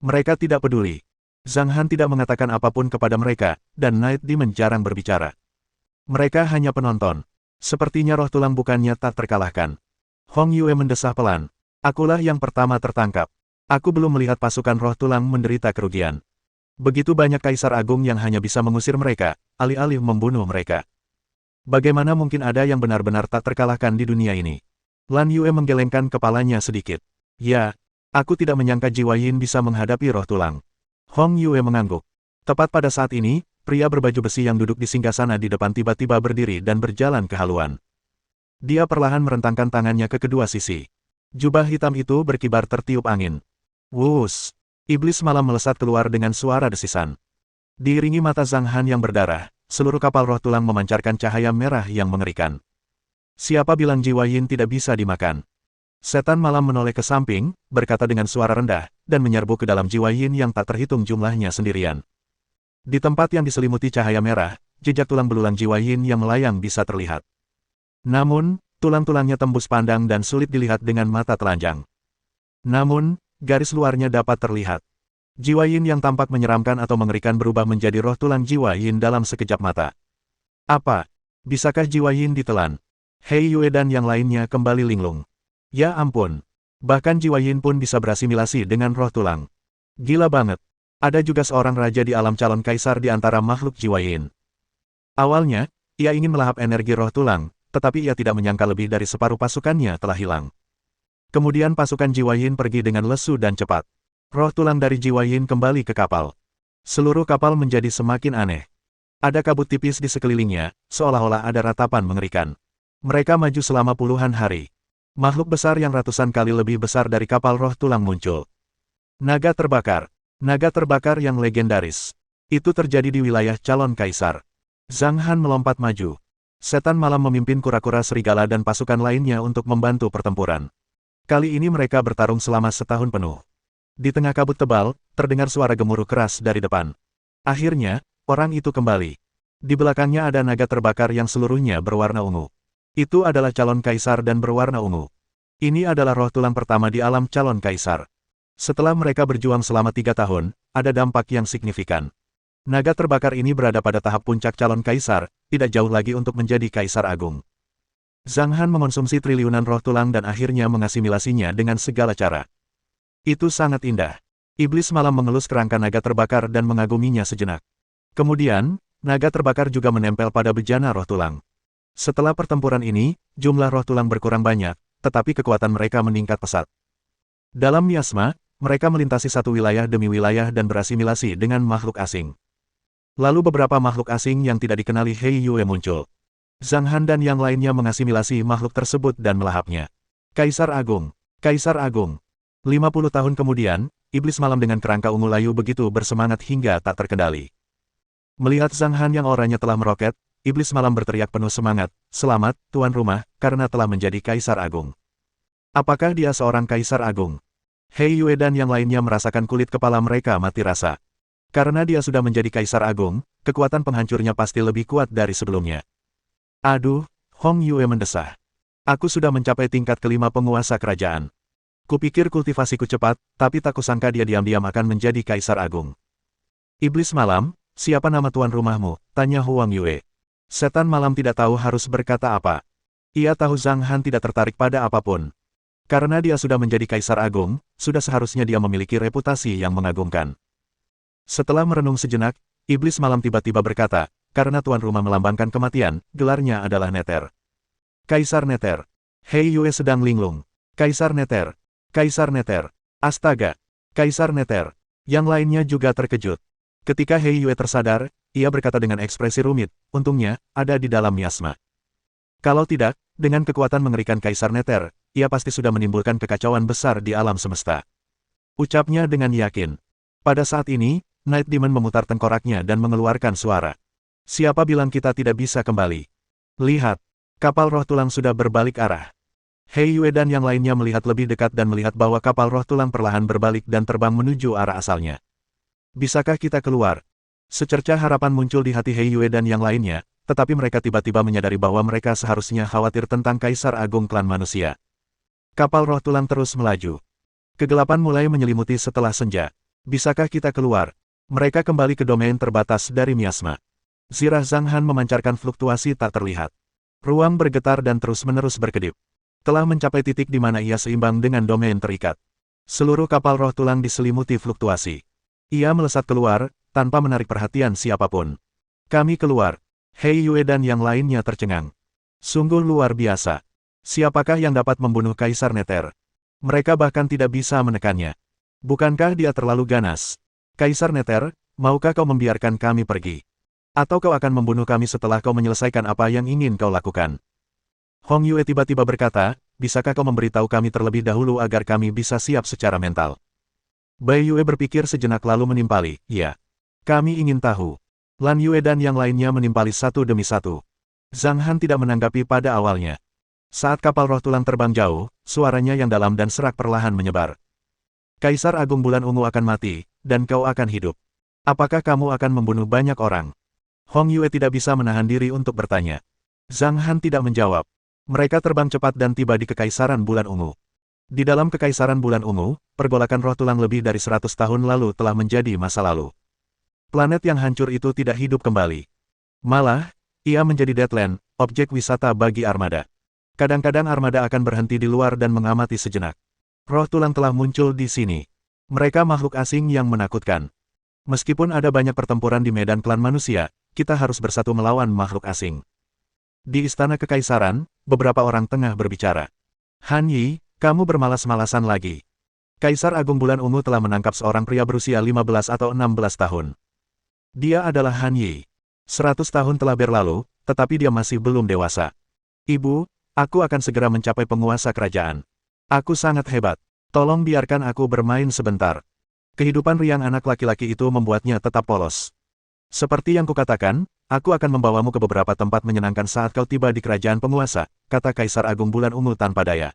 Mereka tidak peduli. Zhang Han tidak mengatakan apapun kepada mereka, dan Night Demon jarang berbicara. Mereka hanya penonton. Sepertinya roh tulang bukannya tak terkalahkan. Hong Yue mendesah pelan. Akulah yang pertama tertangkap. Aku belum melihat pasukan roh tulang menderita kerugian. Begitu banyak kaisar agung yang hanya bisa mengusir mereka, alih-alih membunuh mereka. Bagaimana mungkin ada yang benar-benar tak terkalahkan di dunia ini? Lan Yue menggelengkan kepalanya sedikit. Ya, aku tidak menyangka jiwa yin bisa menghadapi roh tulang. Hong Yue mengangguk. Tepat pada saat ini, pria berbaju besi yang duduk di singgasana di depan tiba-tiba berdiri dan berjalan ke haluan. Dia perlahan merentangkan tangannya ke kedua sisi. Jubah hitam itu berkibar tertiup angin. Wuss! Iblis malam melesat keluar dengan suara desisan. Diiringi mata Zhang Han yang berdarah, seluruh kapal roh tulang memancarkan cahaya merah yang mengerikan. Siapa bilang jiwa yin tidak bisa dimakan? Setan malam menoleh ke samping, berkata dengan suara rendah, dan menyerbu ke dalam jiwa yin yang tak terhitung jumlahnya sendirian. Di tempat yang diselimuti cahaya merah, jejak tulang belulang jiwa yin yang melayang bisa terlihat. Namun, tulang-tulangnya tembus pandang dan sulit dilihat dengan mata telanjang. Namun, garis luarnya dapat terlihat. Jiwa yin yang tampak menyeramkan atau mengerikan berubah menjadi roh tulang jiwa yin dalam sekejap mata. Apa? Bisakah jiwa yin ditelan? Hei Yue dan yang lainnya kembali linglung. Ya ampun. Bahkan jiwa yin pun bisa berasimilasi dengan roh tulang. Gila banget. Ada juga seorang raja di alam calon kaisar di antara makhluk jiwa yin. Awalnya, ia ingin melahap energi roh tulang, tetapi ia tidak menyangka lebih dari separuh pasukannya telah hilang. Kemudian pasukan jiwa yin pergi dengan lesu dan cepat. Roh tulang dari jiwa yin kembali ke kapal. Seluruh kapal menjadi semakin aneh. Ada kabut tipis di sekelilingnya, seolah-olah ada ratapan mengerikan. Mereka maju selama puluhan hari. Makhluk besar yang ratusan kali lebih besar dari kapal roh tulang muncul. Naga terbakar. Naga terbakar yang legendaris. Itu terjadi di wilayah calon kaisar. Zhang Han melompat maju. Setan malam memimpin kura-kura serigala dan pasukan lainnya untuk membantu pertempuran. Kali ini mereka bertarung selama setahun penuh. Di tengah kabut tebal, terdengar suara gemuruh keras dari depan. Akhirnya, orang itu kembali. Di belakangnya ada naga terbakar yang seluruhnya berwarna ungu. Itu adalah calon kaisar dan berwarna ungu. Ini adalah roh tulang pertama di alam calon kaisar. Setelah mereka berjuang selama 3 tahun, ada dampak yang signifikan. Naga terbakar ini berada pada tahap puncak calon kaisar, tidak jauh lagi untuk menjadi kaisar agung. Zhang Han mengonsumsi triliunan roh tulang dan akhirnya mengasimilasinya dengan segala cara. Itu sangat indah. Iblis malam mengelus kerangka naga terbakar dan mengaguminya sejenak. Kemudian, naga terbakar juga menempel pada bejana roh tulang. Setelah pertempuran ini, jumlah roh tulang berkurang banyak, tetapi kekuatan mereka meningkat pesat. Dalam miasma, mereka melintasi satu wilayah demi wilayah dan berasimilasi dengan makhluk asing. Lalu beberapa makhluk asing yang tidak dikenali Hei Yue muncul. Zhang Han dan yang lainnya mengasimilasi makhluk tersebut dan melahapnya. Kaisar Agung. Kaisar Agung. 50 tahun kemudian, iblis malam dengan kerangka ungu layu begitu bersemangat hingga tak terkendali. Melihat Zhang Han yang auranya telah meroket, iblis malam berteriak penuh semangat, "Selamat, tuan rumah, karena telah menjadi kaisar agung." Apakah dia seorang kaisar agung? Hei Yue dan yang lainnya merasakan kulit kepala mereka mati rasa. Karena dia sudah menjadi Kaisar Agung, kekuatan penghancurnya pasti lebih kuat dari sebelumnya. Aduh, Hong Yue mendesah. Aku sudah mencapai tingkat kelima penguasa kerajaan. Kupikir kultivasiku cepat, tapi tak kusangka dia diam-diam akan menjadi Kaisar Agung. Iblis malam, siapa nama tuan rumahmu? Tanya Huang Yue. Setan malam tidak tahu harus berkata apa. Ia tahu Zhang Han tidak tertarik pada apapun. Karena dia sudah menjadi Kaisar Agung, sudah seharusnya dia memiliki reputasi yang mengagumkan. Setelah merenung sejenak, Iblis Malam tiba-tiba berkata, karena tuan rumah melambangkan kematian, gelarnya adalah Neter. Kaisar Neter. Hei Yue sedang linglung. Kaisar Neter. Kaisar Neter. Astaga. Kaisar Neter. Yang lainnya juga terkejut. Ketika Hei Yue tersadar, ia berkata dengan ekspresi rumit, untungnya, ada di dalam miasma. Kalau tidak, dengan kekuatan mengerikan Kaisar Neter, ia pasti sudah menimbulkan kekacauan besar di alam semesta. Ucapnya dengan yakin. Pada saat ini, Night Demon memutar tengkoraknya dan mengeluarkan suara. Siapa bilang kita tidak bisa kembali? Lihat, kapal roh tulang sudah berbalik arah. Hei Yue dan yang lainnya melihat lebih dekat dan melihat bahwa kapal roh tulang perlahan berbalik dan terbang menuju arah asalnya. Bisakah kita keluar? Secercah harapan muncul di hati Hei Yue dan yang lainnya, tetapi mereka tiba-tiba menyadari bahwa mereka seharusnya khawatir tentang Kaisar Agung klan manusia. Kapal roh tulang terus melaju. Kegelapan mulai menyelimuti setelah senja. Bisakah kita keluar? Mereka kembali ke domain terbatas dari miasma. Zirah Zhang Han memancarkan fluktuasi tak terlihat. Ruang bergetar dan terus-menerus berkedip. Telah mencapai titik di mana ia seimbang dengan domain terikat. Seluruh kapal roh tulang diselimuti fluktuasi. Ia melesat keluar, tanpa menarik perhatian siapapun. Kami keluar. Hei Yue dan yang lainnya tercengang. Sungguh luar biasa. Siapakah yang dapat membunuh Kaisar Neter? Mereka bahkan tidak bisa menekannya. Bukankah dia terlalu ganas? Kaisar Neter, maukah kau membiarkan kami pergi? Atau kau akan membunuh kami setelah kau menyelesaikan apa yang ingin kau lakukan? Hong Yue tiba-tiba berkata, bisakah kau memberitahu kami terlebih dahulu agar kami bisa siap secara mental? Bai Yue berpikir sejenak lalu menimpali, ya. Kami ingin tahu. Lan Yue dan yang lainnya menimpali satu demi satu. Zhang Han tidak menanggapi pada awalnya. Saat kapal roh tulang terbang jauh, suaranya yang dalam dan serak perlahan menyebar. Kaisar Agung Bulan Ungu akan mati, dan kau akan hidup. Apakah kamu akan membunuh banyak orang? Hong Yue tidak bisa menahan diri untuk bertanya. Zhang Han tidak menjawab. Mereka terbang cepat dan tiba di Kekaisaran Bulan Ungu. Di dalam Kekaisaran Bulan Ungu, pergolakan roh tulang lebih dari 100 tahun lalu telah menjadi masa lalu. Planet yang hancur itu tidak hidup kembali. Malah, ia menjadi Deadland, objek wisata bagi armada. Kadang-kadang armada akan berhenti di luar dan mengamati sejenak. Roh tulang telah muncul di sini. Mereka makhluk asing yang menakutkan. Meskipun ada banyak pertempuran di medan klan manusia, kita harus bersatu melawan makhluk asing. Di Istana Kekaisaran, beberapa orang tengah berbicara. Han Yi, kamu bermalas-malasan lagi. Kaisar Agung Bulan Ungu telah menangkap seorang pria berusia 15 atau 16 tahun. Dia adalah Han Yi. 100 tahun telah berlalu, tetapi dia masih belum dewasa. Ibu, aku akan segera mencapai penguasa kerajaan. Aku sangat hebat. Tolong biarkan aku bermain sebentar. Kehidupan riang anak laki-laki itu membuatnya tetap polos. Seperti yang kukatakan, aku akan membawamu ke beberapa tempat menyenangkan saat kau tiba di kerajaan penguasa, kata Kaisar Agung Bulan Ungu tanpa daya.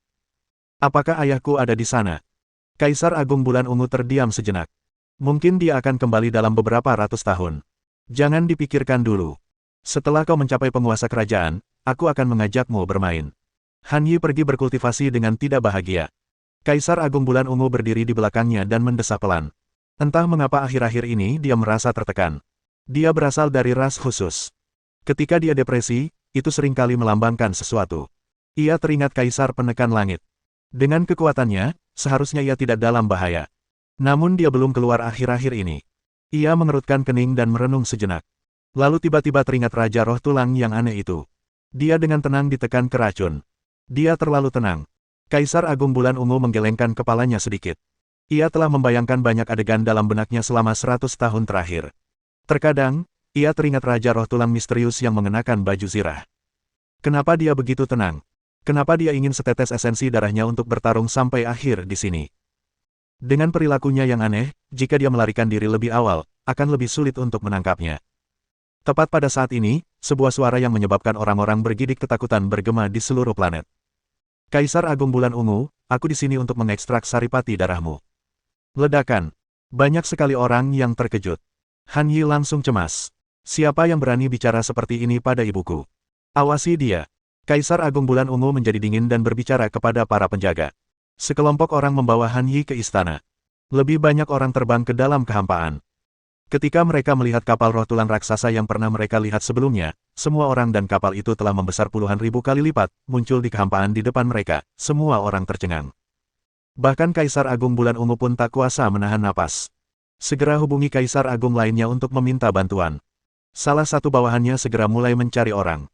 Apakah ayahku ada di sana? Kaisar Agung Bulan Ungu terdiam sejenak. Mungkin dia akan kembali dalam beberapa ratus tahun. Jangan dipikirkan dulu. Setelah kau mencapai penguasa kerajaan, aku akan mengajakmu bermain. Han Yi pergi berkultivasi dengan tidak bahagia. Kaisar Agung Bulan Ungu berdiri di belakangnya dan mendesah pelan. Entah mengapa akhir-akhir ini dia merasa tertekan. Dia berasal dari ras khusus. Ketika dia depresi, itu seringkali melambangkan sesuatu. Ia teringat Kaisar Penekan Langit. Dengan kekuatannya, seharusnya ia tidak dalam bahaya. Namun dia belum keluar akhir-akhir ini. Ia mengerutkan kening dan merenung sejenak. Lalu tiba-tiba teringat Raja Roh Tulang yang aneh itu. Dia dengan tenang ditekan ke racun. Dia terlalu tenang. Kaisar Agung Bulan Ungu menggelengkan kepalanya sedikit. Ia telah membayangkan banyak adegan dalam benaknya selama 100 tahun terakhir. Terkadang, ia teringat Raja Roh Tulang misterius yang mengenakan baju zirah. Kenapa dia begitu tenang? Kenapa dia ingin setetes esensi darahnya untuk bertarung sampai akhir di sini? Dengan perilakunya yang aneh, jika dia melarikan diri lebih awal, akan lebih sulit untuk menangkapnya. Tepat pada saat ini, sebuah suara yang menyebabkan orang-orang bergidik ketakutan bergema di seluruh planet. Kaisar Agung Bulan Ungu, aku di sini untuk mengekstrak saripati darahmu. Ledakan. Banyak sekali orang yang terkejut. Han Yi langsung cemas. Siapa yang berani bicara seperti ini pada ibuku? Awasi dia. Kaisar Agung Bulan Ungu menjadi dingin dan berbicara kepada para penjaga. Sekelompok orang membawa Han Yi ke istana. Lebih banyak orang terbang ke dalam kehampaan. Ketika mereka melihat kapal roh tulang raksasa yang pernah mereka lihat sebelumnya, semua orang dan kapal itu telah membesar puluhan ribu kali lipat, muncul di kehampaan di depan mereka, semua orang tercengang. Bahkan Kaisar Agung Bulan Ungu pun tak kuasa menahan napas. Segera hubungi Kaisar Agung lainnya untuk meminta bantuan. Salah satu bawahannya segera mulai mencari orang.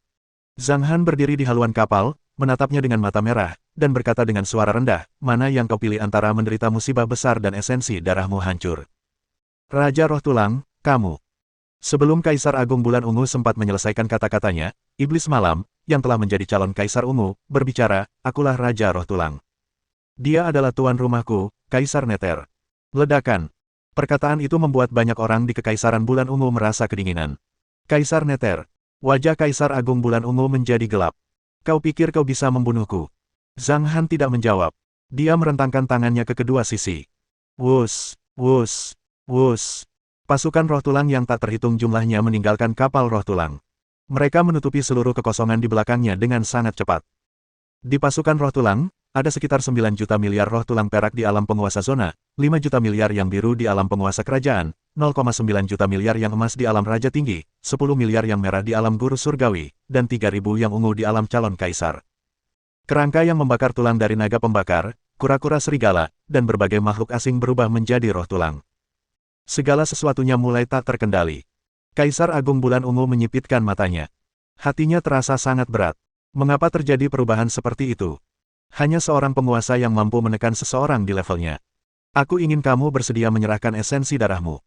Zhang Han berdiri di haluan kapal, menatapnya dengan mata merah, dan berkata dengan suara rendah, mana yang kau pilih antara menderita musibah besar dan esensi darahmu hancur? Raja Roh Tulang, kamu. Sebelum Kaisar Agung Bulan Ungu sempat menyelesaikan kata-katanya, Iblis Malam, yang telah menjadi calon Kaisar Ungu, berbicara, akulah Raja Roh Tulang. Dia adalah tuan rumahku, Kaisar Nether. Ledakan. Perkataan itu membuat banyak orang di Kekaisaran Bulan Ungu merasa kedinginan. Kaisar Nether. Wajah Kaisar Agung Bulan Ungu menjadi gelap. Kau pikir kau bisa membunuhku? Zhang Han tidak menjawab. Dia merentangkan tangannya ke kedua sisi. Wus, wus, wus. Pasukan roh tulang yang tak terhitung jumlahnya meninggalkan kapal roh tulang. Mereka menutupi seluruh kekosongan di belakangnya dengan sangat cepat. Di pasukan roh tulang, ada sekitar 9 juta miliar roh tulang perak di alam penguasa zona, 5 juta miliar yang biru di alam penguasa kerajaan, 0,9 juta miliar yang emas di alam raja tinggi, 10 miliar yang merah di alam guru surgawi, dan 3.000 yang ungu di alam calon kaisar. Kerangka yang membakar tulang dari naga pembakar, kura-kura serigala, dan berbagai makhluk asing berubah menjadi roh tulang. Segala sesuatunya mulai tak terkendali. Kaisar Agung Bulan Ungu menyipitkan matanya. Hatinya terasa sangat berat. Mengapa terjadi perubahan seperti itu? Hanya seorang penguasa yang mampu menekan seseorang di levelnya. Aku ingin kamu bersedia menyerahkan esensi darahmu.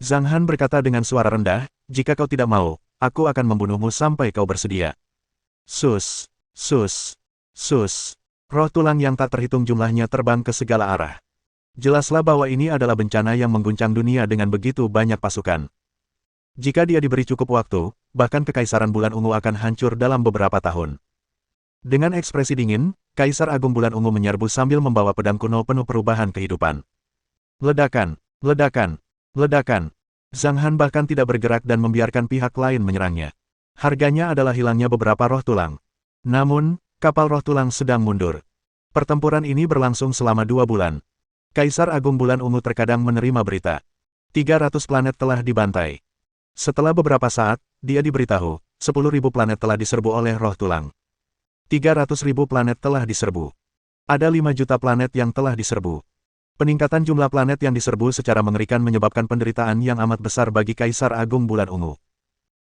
Zhang Han berkata dengan suara rendah, jika kau tidak mau, aku akan membunuhmu sampai kau bersedia. Sus, sus, sus. Roh tulang yang tak terhitung jumlahnya terbang ke segala arah. Jelaslah bahwa ini adalah bencana yang mengguncang dunia dengan begitu banyak pasukan. Jika dia diberi cukup waktu, bahkan Kekaisaran Bulan Ungu akan hancur dalam beberapa tahun. Dengan ekspresi dingin, Kaisar Agung Bulan Ungu menyerbu sambil membawa pedang kuno penuh perubahan kehidupan. Ledakan, ledakan, ledakan. Zhang Han bahkan tidak bergerak dan membiarkan pihak lain menyerangnya. Harganya adalah hilangnya beberapa roh tulang. Namun, kapal roh tulang sedang mundur. Pertempuran ini berlangsung selama 2 bulan. Kaisar Agung Bulan Ungu terkadang menerima berita. 300 planet telah dibantai. Setelah beberapa saat, dia diberitahu, 10.000 planet telah diserbu oleh roh tulang. 300.000 planet telah diserbu. Ada 5 juta planet yang telah diserbu. Peningkatan jumlah planet yang diserbu secara mengerikan menyebabkan penderitaan yang amat besar bagi Kaisar Agung Bulan Ungu.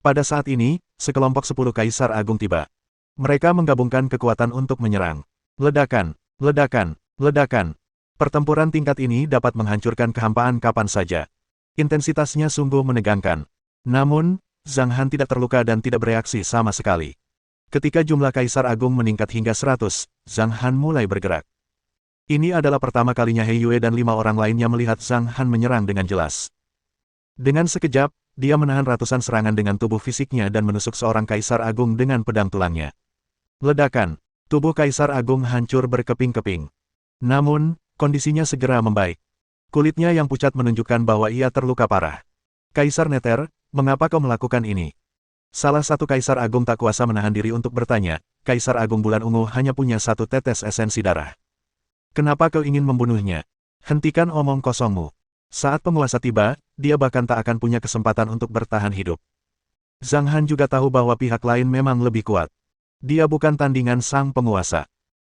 Pada saat ini, sekelompok 10 Kaisar Agung tiba. Mereka menggabungkan kekuatan untuk menyerang. Ledakan, ledakan, ledakan. Pertempuran tingkat ini dapat menghancurkan kehampaan kapan saja. Intensitasnya sungguh menegangkan. Namun, Zhang Han tidak terluka dan tidak bereaksi sama sekali. Ketika jumlah Kaisar Agung meningkat hingga 100, Zhang Han mulai bergerak. Ini adalah pertama kalinya He Yue dan 5 orang lainnya melihat Zhang Han menyerang dengan jelas. Dengan sekejap, dia menahan ratusan serangan dengan tubuh fisiknya dan menusuk seorang Kaisar Agung dengan pedang tulangnya. Ledakan, tubuh Kaisar Agung hancur berkeping-keping. Namun, kondisinya segera membaik. Kulitnya yang pucat menunjukkan bahwa ia terluka parah. Kaisar Nether, mengapa kau melakukan ini? Salah satu Kaisar Agung tak kuasa menahan diri untuk bertanya, Kaisar Agung Bulan Ungu hanya punya 1 tetes esensi darah. Kenapa kau ingin membunuhnya? Hentikan omong kosongmu. Saat penguasa tiba, dia bahkan tak akan punya kesempatan untuk bertahan hidup. Zhang Han juga tahu bahwa pihak lain memang lebih kuat. Dia bukan tandingan sang penguasa.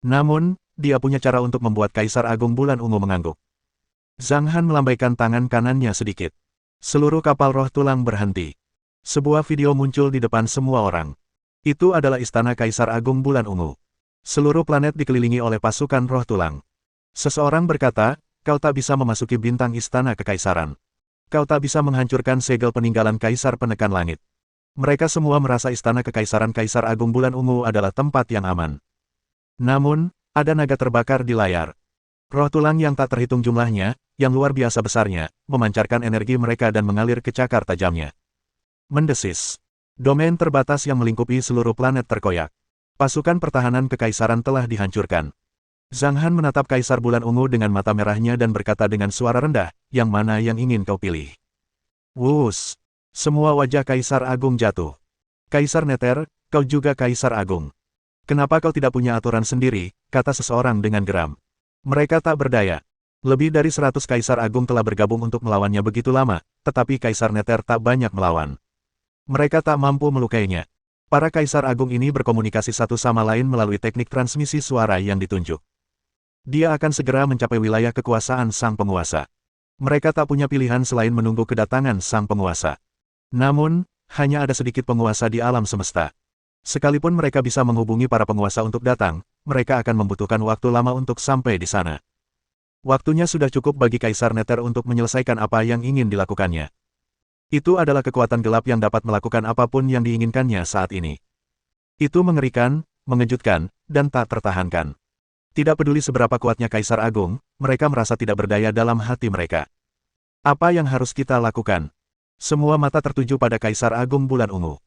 Namun, dia punya cara untuk membuat Kaisar Agung Bulan Ungu mengangguk. Zhang Han melambaikan tangan kanannya sedikit. Seluruh kapal roh tulang berhenti. Sebuah video muncul di depan semua orang. Itu adalah istana Kaisar Agung Bulan Ungu. Seluruh planet dikelilingi oleh pasukan roh tulang. Seseorang berkata, kau tak bisa memasuki bintang istana kekaisaran. Kau tak bisa menghancurkan segel peninggalan Kaisar Penekan Langit. Mereka semua merasa istana kekaisaran Kaisar Agung Bulan Ungu adalah tempat yang aman. Namun, ada naga terbakar di layar. Roh tulang yang tak terhitung jumlahnya, yang luar biasa besarnya, memancarkan energi mereka dan mengalir ke cakar tajamnya. Mendesis. Domain terbatas yang melingkupi seluruh planet terkoyak. Pasukan pertahanan kekaisaran telah dihancurkan. Zhang Han menatap Kaisar Bulan Ungu dengan mata merahnya dan berkata dengan suara rendah, yang mana yang ingin kau pilih? Wus! Semua wajah Kaisar Agung jatuh. Kaisar Nether, kau juga Kaisar Agung. Kenapa kau tidak punya aturan sendiri, kata seseorang dengan geram. Mereka tak berdaya. Lebih dari 100 Kaisar Agung telah bergabung untuk melawannya begitu lama, tetapi Kaisar Nether tak banyak melawan. Mereka tak mampu melukainya. Para Kaisar Agung ini berkomunikasi satu sama lain melalui teknik transmisi suara yang ditunjuk. Dia akan segera mencapai wilayah kekuasaan sang penguasa. Mereka tak punya pilihan selain menunggu kedatangan sang penguasa. Namun, hanya ada sedikit penguasa di alam semesta. Sekalipun mereka bisa menghubungi para penguasa untuk datang, mereka akan membutuhkan waktu lama untuk sampai di sana. Waktunya sudah cukup bagi Kaisar Nether untuk menyelesaikan apa yang ingin dilakukannya. Itu adalah kekuatan gelap yang dapat melakukan apapun yang diinginkannya saat ini. Itu mengerikan, mengejutkan, dan tak tertahankan. Tidak peduli seberapa kuatnya Kaisar Agung, mereka merasa tidak berdaya dalam hati mereka. Apa yang harus kita lakukan? Semua mata tertuju pada Kaisar Agung Bulan Ungu.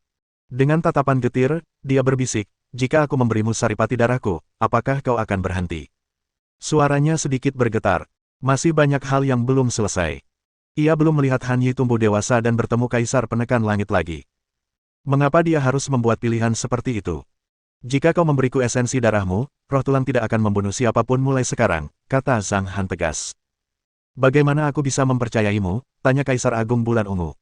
Dengan tatapan getir, dia berbisik, jika aku memberimu saripati darahku, apakah kau akan berhenti? Suaranya sedikit bergetar. Masih banyak hal yang belum selesai. Ia belum melihat Han Yi tumbuh dewasa dan bertemu Kaisar Penekan Langit lagi. Mengapa dia harus membuat pilihan seperti itu? Jika kau memberiku esensi darahmu, roh tulang tidak akan membunuh siapapun mulai sekarang, kata Zhang Han tegas. Bagaimana aku bisa mempercayaimu? Tanya Kaisar Agung Bulan Ungu.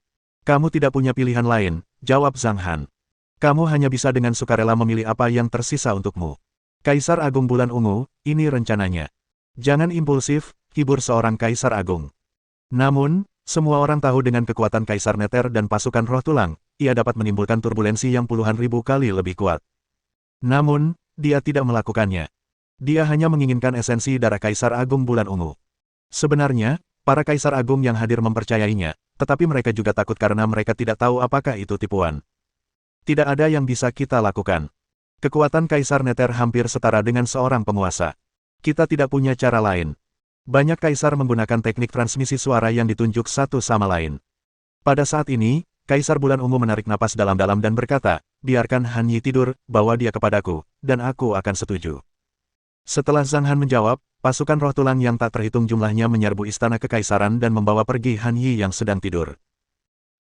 Kamu tidak punya pilihan lain, jawab Zhang Han. Kamu hanya bisa dengan sukarela memilih apa yang tersisa untukmu. Kaisar Agung Bulan Ungu, ini rencananya. Jangan impulsif, hibur seorang Kaisar Agung. Namun, semua orang tahu dengan kekuatan Kaisar Nether dan pasukan roh tulang, ia dapat menimbulkan turbulensi yang puluhan ribu kali lebih kuat. Namun, dia tidak melakukannya. Dia hanya menginginkan esensi darah Kaisar Agung Bulan Ungu. Sebenarnya, para Kaisar Agung yang hadir mempercayainya, tetapi mereka juga takut karena mereka tidak tahu apakah itu tipuan. Tidak ada yang bisa kita lakukan. Kekuatan Kaisar Nether hampir setara dengan seorang penguasa. Kita tidak punya cara lain. Banyak kaisar menggunakan teknik transmisi suara yang ditunjuk satu sama lain. Pada saat ini, Kaisar Bulan Ungu menarik napas dalam-dalam dan berkata, biarkan Han Yi tidur, bawa dia kepadaku, dan aku akan setuju. Setelah Zhang Han menjawab, pasukan roh tulang yang tak terhitung jumlahnya menyerbu istana kekaisaran dan membawa pergi Han Yi yang sedang tidur.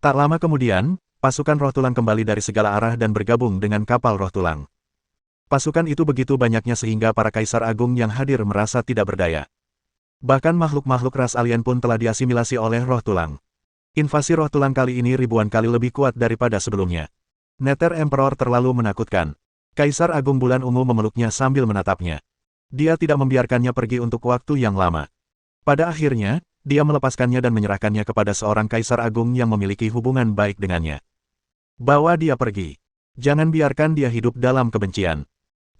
Tak lama kemudian, pasukan roh tulang kembali dari segala arah dan bergabung dengan kapal roh tulang. Pasukan itu begitu banyaknya sehingga para Kaisar Agung yang hadir merasa tidak berdaya. Bahkan makhluk-makhluk ras alien pun telah diasimilasi oleh roh tulang. Invasi roh tulang kali ini ribuan kali lebih kuat daripada sebelumnya. Nether Emperor terlalu menakutkan. Kaisar Agung Bulan Ungu memeluknya sambil menatapnya. Dia tidak membiarkannya pergi untuk waktu yang lama. Pada akhirnya, dia melepaskannya dan menyerahkannya kepada seorang Kaisar Agung yang memiliki hubungan baik dengannya. Bawa dia pergi. Jangan biarkan dia hidup dalam kebencian.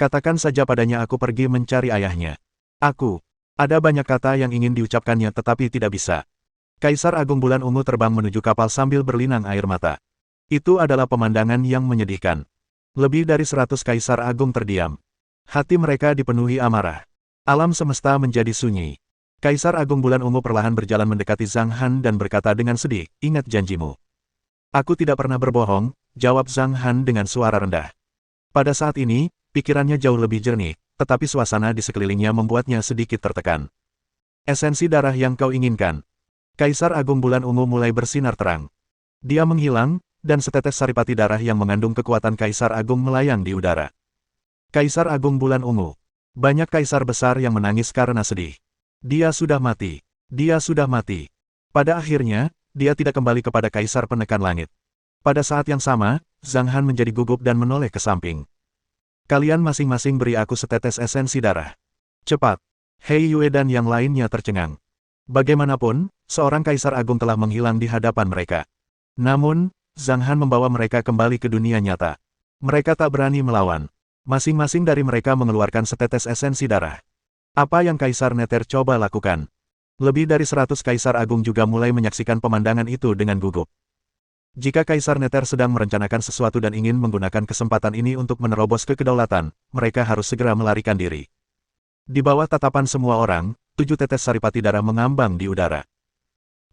Katakan saja padanya aku pergi mencari ayahnya. Aku. Ada banyak kata yang ingin diucapkannya tetapi tidak bisa. Kaisar Agung Bulan Ungu terbang menuju kapal sambil berlinang air mata. Itu adalah pemandangan yang menyedihkan. Lebih dari 100 Kaisar Agung terdiam. Hati mereka dipenuhi amarah. Alam semesta menjadi sunyi. Kaisar Agung Bulan Ungu perlahan berjalan mendekati Zhang Han dan berkata dengan sedih, ingat janjimu. Aku tidak pernah berbohong, jawab Zhang Han dengan suara rendah. Pada saat ini, pikirannya jauh lebih jernih. Tetapi suasana di sekelilingnya membuatnya sedikit tertekan. Esensi darah yang kau inginkan. Kaisar Agung Bulan Ungu mulai bersinar terang. Dia menghilang, dan setetes saripati darah yang mengandung kekuatan Kaisar Agung melayang di udara. Kaisar Agung Bulan Ungu. Banyak kaisar besar yang menangis karena sedih. Dia sudah mati. Dia sudah mati. Pada akhirnya, dia tidak kembali kepada Kaisar Penekan Langit. Pada saat yang sama, Zhang Han menjadi gugup dan menoleh ke samping. Kalian masing-masing beri aku setetes esensi darah. Cepat. Hei Yue dan yang lainnya tercengang. Bagaimanapun, seorang Kaisar Agung telah menghilang di hadapan mereka. Namun, Zhang Han membawa mereka kembali ke dunia nyata. Mereka tak berani melawan. Masing-masing dari mereka mengeluarkan setetes esensi darah. Apa yang Kaisar Nether coba lakukan? Lebih dari 100 Kaisar Agung juga mulai menyaksikan pemandangan itu dengan gugup. Jika Kaisar Nether sedang merencanakan sesuatu dan ingin menggunakan kesempatan ini untuk menerobos ke kedaulatan, mereka harus segera melarikan diri. Di bawah tatapan semua orang, 7 tetes saripati darah mengambang di udara.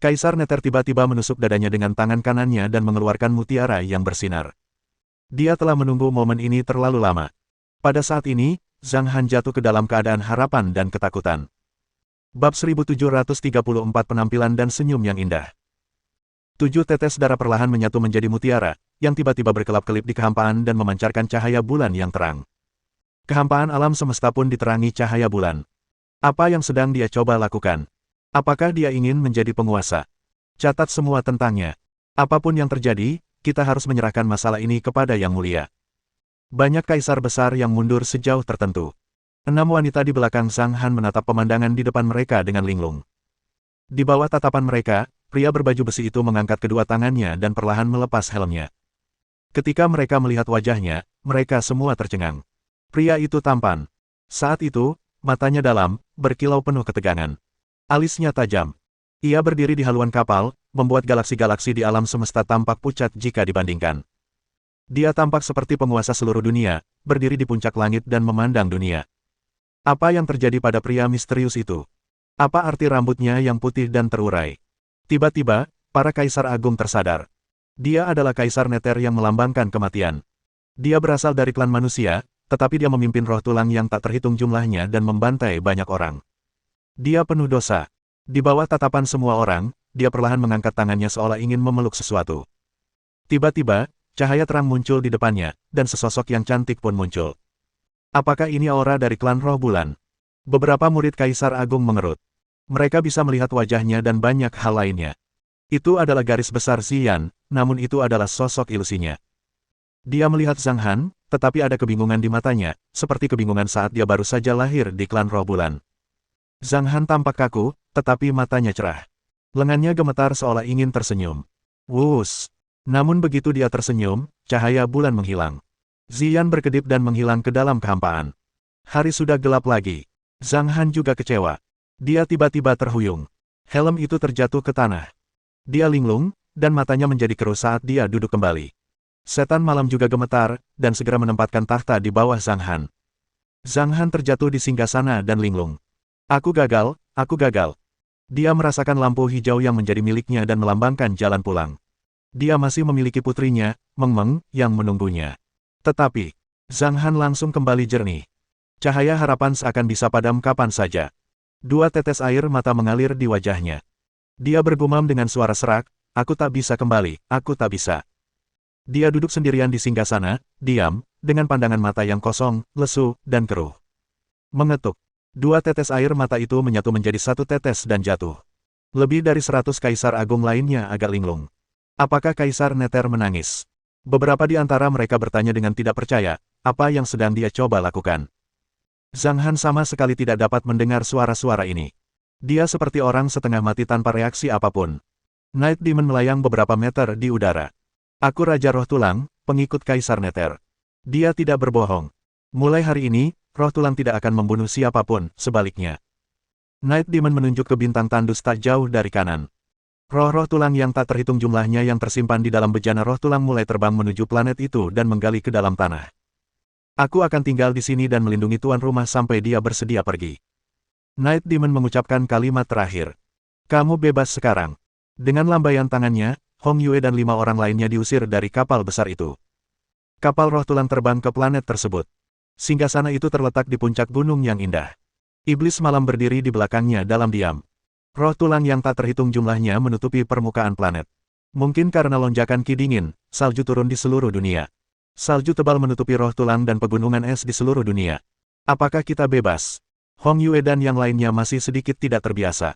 Kaisar Nether tiba-tiba menusuk dadanya dengan tangan kanannya dan mengeluarkan mutiara yang bersinar. Dia telah menunggu momen ini terlalu lama. Pada saat ini, Zhang Han jatuh ke dalam keadaan harapan dan ketakutan. Bab 1734 Penampilan dan Senyum yang Indah. 7 tetes darah perlahan menyatu menjadi mutiara, yang tiba-tiba berkelap-kelip di kehampaan dan memancarkan cahaya bulan yang terang. Kehampaan alam semesta pun diterangi cahaya bulan. Apa yang sedang dia coba lakukan? Apakah dia ingin menjadi penguasa? Catat semua tentangnya. Apapun yang terjadi, kita harus menyerahkan masalah ini kepada Yang Mulia. Banyak kaisar besar yang mundur sejauh tertentu. 6 wanita di belakang Zhang Han menatap pemandangan di depan mereka dengan linglung. Di bawah tatapan mereka, pria berbaju besi itu mengangkat kedua tangannya dan perlahan melepas helmnya. Ketika mereka melihat wajahnya, mereka semua tercengang. Pria itu tampan. Saat itu, matanya dalam, berkilau penuh ketegangan. Alisnya tajam. Ia berdiri di haluan kapal, membuat galaksi-galaksi di alam semesta tampak pucat jika dibandingkan. Dia tampak seperti penguasa seluruh dunia, berdiri di puncak langit dan memandang dunia. Apa yang terjadi pada pria misterius itu? Apa arti rambutnya yang putih dan terurai? Tiba-tiba, para kaisar agung tersadar. Dia adalah Kaisar Nether yang melambangkan kematian. Dia berasal dari klan manusia, tetapi dia memimpin roh tulang yang tak terhitung jumlahnya dan membantai banyak orang. Dia penuh dosa. Di bawah tatapan semua orang, dia perlahan mengangkat tangannya seolah ingin memeluk sesuatu. Tiba-tiba, cahaya terang muncul di depannya, dan sesosok yang cantik pun muncul. Apakah ini aura dari klan roh bulan? Beberapa murid Kaisar Agung mengerut. Mereka bisa melihat wajahnya dan banyak hal lainnya. Itu adalah garis besar Xian, namun itu adalah sosok ilusinya. Dia melihat Zhang Han, tetapi ada kebingungan di matanya, seperti kebingungan saat dia baru saja lahir di klan roh bulan. Zhang Han tampak kaku, tetapi matanya cerah. Lengannya gemetar seolah ingin tersenyum. Wus! Namun begitu dia tersenyum, cahaya bulan menghilang. Xian berkedip dan menghilang ke dalam kehampaan. Hari sudah gelap lagi. Zhang Han juga kecewa. Dia tiba-tiba terhuyung. Helm itu terjatuh ke tanah. Dia linglung, dan matanya menjadi keruh saat dia duduk kembali. Setan malam juga gemetar, dan segera menempatkan takhta di bawah Zhang Han. Zhang Han terjatuh di singgasana dan linglung. Aku gagal, aku gagal. Dia merasakan lampu hijau yang menjadi miliknya dan melambangkan jalan pulang. Dia masih memiliki putrinya, Meng Meng, yang menunggunya. Tetapi, Zhang Han langsung kembali jernih. Cahaya harapan seakan bisa padam kapan saja. 2 tetes air mata mengalir di wajahnya. Dia bergumam dengan suara serak, aku tak bisa kembali, aku tak bisa. Dia duduk sendirian di singgasana, diam, dengan pandangan mata yang kosong, lesu, dan keruh. Mengetuk. 2 tetes air mata itu menyatu menjadi 1 tetes dan jatuh. Lebih dari 100 kaisar agung lainnya agak linglung. Apakah Kaisar Nether menangis? Beberapa di antara mereka bertanya dengan tidak percaya, apa yang sedang dia coba lakukan. Zhang Han sama sekali tidak dapat mendengar suara-suara ini. Dia seperti orang setengah mati tanpa reaksi apapun. Night Demon melayang beberapa meter di udara. Aku Raja Roh Tulang, pengikut Kaisar Nether. Dia tidak berbohong. Mulai hari ini, Roh Tulang tidak akan membunuh siapapun, sebaliknya. Night Demon menunjuk ke bintang tandus tak jauh dari kanan. Roh-roh tulang yang tak terhitung jumlahnya yang tersimpan di dalam bejana roh tulang mulai terbang menuju planet itu dan menggali ke dalam tanah. Aku akan tinggal di sini dan melindungi tuan rumah sampai dia bersedia pergi. Night Demon mengucapkan kalimat terakhir. Kamu bebas sekarang. Dengan lambaian tangannya, Hong Yue dan 5 orang lainnya diusir dari kapal besar itu. Kapal roh tulang terbang ke planet tersebut. Singgasana itu terletak di puncak gunung yang indah. Iblis malam berdiri di belakangnya dalam diam. Roh tulang yang tak terhitung jumlahnya menutupi permukaan planet. Mungkin karena lonjakan ki dingin, salju turun di seluruh dunia. Salju tebal menutupi roh tulang dan pegunungan es di seluruh dunia. Apakah kita bebas? Hong Yue dan yang lainnya masih sedikit tidak terbiasa.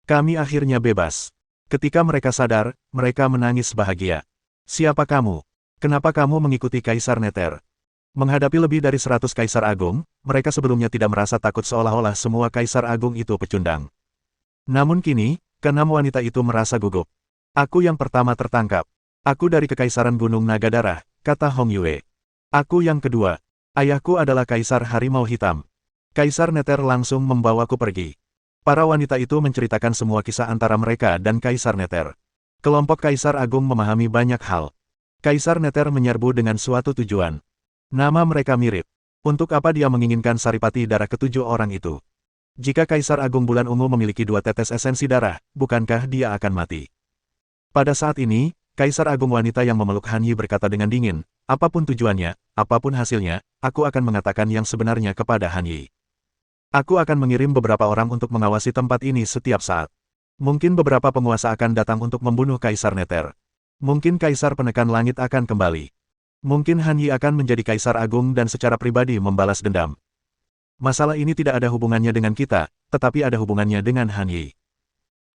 Kami akhirnya bebas. Ketika mereka sadar, mereka menangis bahagia. Siapa kamu? Kenapa kamu mengikuti Kaisar Nether? Menghadapi lebih dari 100 Kaisar Agung, mereka sebelumnya tidak merasa takut seolah-olah semua Kaisar Agung itu pecundang. Namun kini, ke-6 wanita itu merasa gugup. Aku yang pertama tertangkap. Aku dari Kekaisaran Gunung Naga Darah, kata Hong Yue. Aku yang kedua. Ayahku adalah Kaisar Harimau Hitam. Kaisar Nether langsung membawaku pergi. Para wanita itu menceritakan semua kisah antara mereka dan Kaisar Nether. Kelompok Kaisar Agung memahami banyak hal. Kaisar Nether menyerbu dengan suatu tujuan. Nama mereka mirip. Untuk apa dia menginginkan saripati darah ke-7 orang itu? Jika Kaisar Agung Bulan Ungu memiliki 2 tetes esensi darah, bukankah dia akan mati? Pada saat ini, Kaisar Agung wanita yang memeluk Han Yi berkata dengan dingin, apapun tujuannya, apapun hasilnya, aku akan mengatakan yang sebenarnya kepada Han Yi. Aku akan mengirim beberapa orang untuk mengawasi tempat ini setiap saat. Mungkin beberapa penguasa akan datang untuk membunuh Kaisar Nether. Mungkin Kaisar Penekan Langit akan kembali. Mungkin Han Yi akan menjadi Kaisar Agung dan secara pribadi membalas dendam. Masalah ini tidak ada hubungannya dengan kita, tetapi ada hubungannya dengan Han Yi.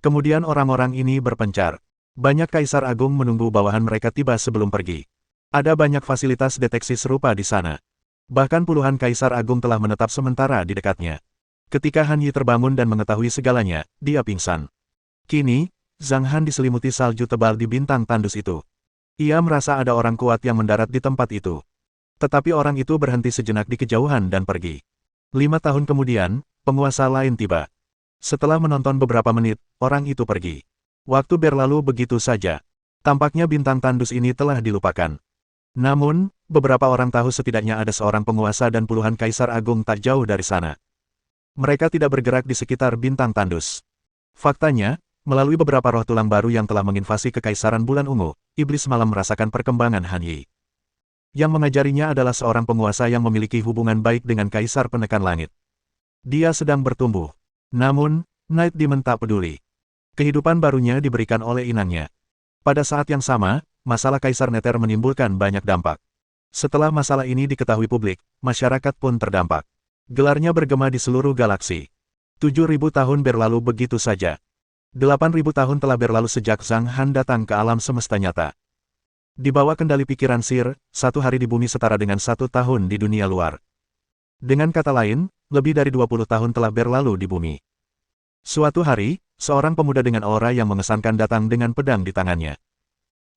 Kemudian orang-orang ini berpencar. Banyak Kaisar Agung menunggu bawahan mereka tiba sebelum pergi. Ada banyak fasilitas deteksi serupa di sana. Bahkan puluhan Kaisar Agung telah menetap sementara di dekatnya. Ketika Han Yi terbangun dan mengetahui segalanya, dia pingsan. Kini, Zhang Han diselimuti salju tebal di bintang tandus itu. Ia merasa ada orang kuat yang mendarat di tempat itu. Tetapi orang itu berhenti sejenak di kejauhan dan pergi. 5 tahun kemudian, penguasa lain tiba. Setelah menonton beberapa menit, orang itu pergi. Waktu berlalu begitu saja. Tampaknya bintang tandus ini telah dilupakan. Namun, beberapa orang tahu setidaknya ada seorang penguasa dan puluhan Kaisar Agung tak jauh dari sana. Mereka tidak bergerak di sekitar bintang tandus. Faktanya, melalui beberapa roh tulang baru yang telah menginvasi Kekaisaran Bulan Ungu, Iblis Malam merasakan perkembangan Han Yi. Yang mengajarinya adalah seorang penguasa yang memiliki hubungan baik dengan Kaisar Penekan Langit. Dia sedang bertumbuh. Namun, Night Demon tak peduli. Kehidupan barunya diberikan oleh inangnya. Pada saat yang sama, masalah Kaisar Nether menimbulkan banyak dampak. Setelah masalah ini diketahui publik, masyarakat pun terdampak. Gelarnya bergema di seluruh galaksi. 7.000 tahun berlalu begitu saja. 8.000 tahun telah berlalu sejak Zhang Han datang ke alam semesta nyata. Di bawah kendali pikiran Sir, 1 hari di bumi setara dengan 1 tahun di dunia luar. Dengan kata lain, lebih dari 20 tahun telah berlalu di bumi. Suatu hari, seorang pemuda dengan aura yang mengesankan datang dengan pedang di tangannya.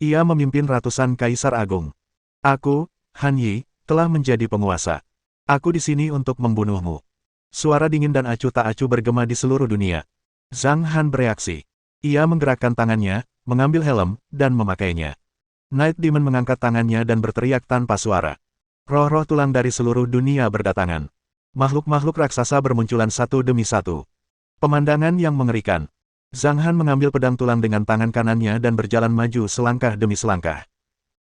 Ia memimpin ratusan Kaisar Agung. Aku, Han Yi, telah menjadi penguasa. Aku di sini untuk membunuhmu. Suara dingin dan acuh tak acuh bergema di seluruh dunia. Zhang Han bereaksi. Ia menggerakkan tangannya, mengambil helm, dan memakainya. Night Demon mengangkat tangannya dan berteriak tanpa suara. Roh-roh tulang dari seluruh dunia berdatangan. Makhluk-makhluk raksasa bermunculan satu demi satu. Pemandangan yang mengerikan. Zhang Han mengambil pedang tulang dengan tangan kanannya dan berjalan maju selangkah demi selangkah.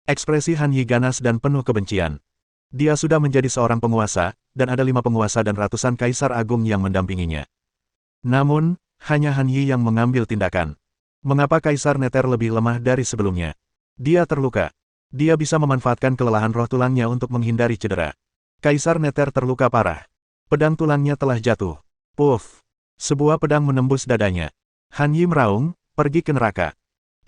Ekspresi Han Yi ganas dan penuh kebencian. Dia sudah menjadi seorang penguasa, dan ada 5 penguasa dan ratusan Kaisar Agung yang mendampinginya. Namun, hanya Han Yi yang mengambil tindakan. Mengapa Kaisar Nether lebih lemah dari sebelumnya? Dia terluka. Dia bisa memanfaatkan kelelahan roh tulangnya untuk menghindari cedera. Kaisar Nether terluka parah. Pedang tulangnya telah jatuh. Puff! Sebuah pedang menembus dadanya. Han Yi meraung, pergi ke neraka.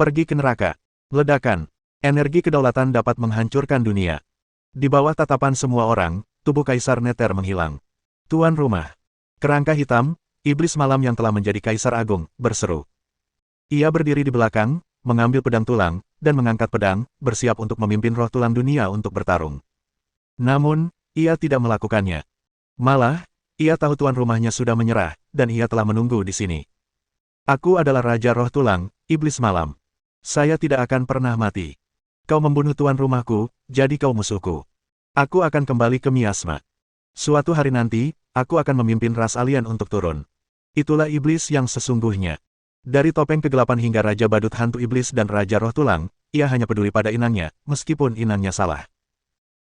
Pergi ke neraka. Ledakan. Energi kedaulatan dapat menghancurkan dunia. Di bawah tatapan semua orang, tubuh Kaisar Nether menghilang. Tuan rumah. Kerangka hitam, iblis malam yang telah menjadi Kaisar Agung, berseru. Ia berdiri di belakang, mengambil pedang tulang, dan mengangkat pedang, bersiap untuk memimpin roh tulang dunia untuk bertarung. Namun, ia tidak melakukannya. Malah, ia tahu tuan rumahnya sudah menyerah, dan ia telah menunggu di sini. Aku adalah Raja Roh Tulang, Iblis Malam. Saya tidak akan pernah mati. Kau membunuh tuan rumahku, jadi kau musuhku. Aku akan kembali ke miasma. Suatu hari nanti, aku akan memimpin ras alien untuk turun. Itulah iblis yang sesungguhnya. Dari topeng kegelapan hingga Raja Badut Hantu Iblis dan Raja Roh Tulang, ia hanya peduli pada inangnya, meskipun inangnya salah.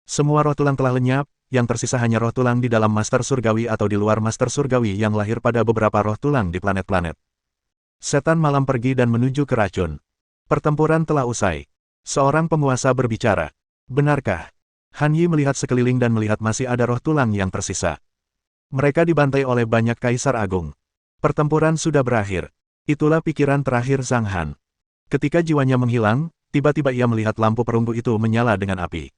Semua roh tulang telah lenyap, yang tersisa hanya roh tulang di dalam Master Surgawi atau di luar Master Surgawi yang lahir pada beberapa roh tulang di planet-planet. Setan malam pergi dan menuju ke racun. Pertempuran telah usai. Seorang penguasa berbicara. Benarkah? Han Yi melihat sekeliling dan melihat masih ada roh tulang yang tersisa. Mereka dibantai oleh banyak Kaisar Agung. Pertempuran sudah berakhir. Itulah pikiran terakhir Zhang Han. Ketika jiwanya menghilang, tiba-tiba ia melihat lampu perunggu itu menyala dengan api.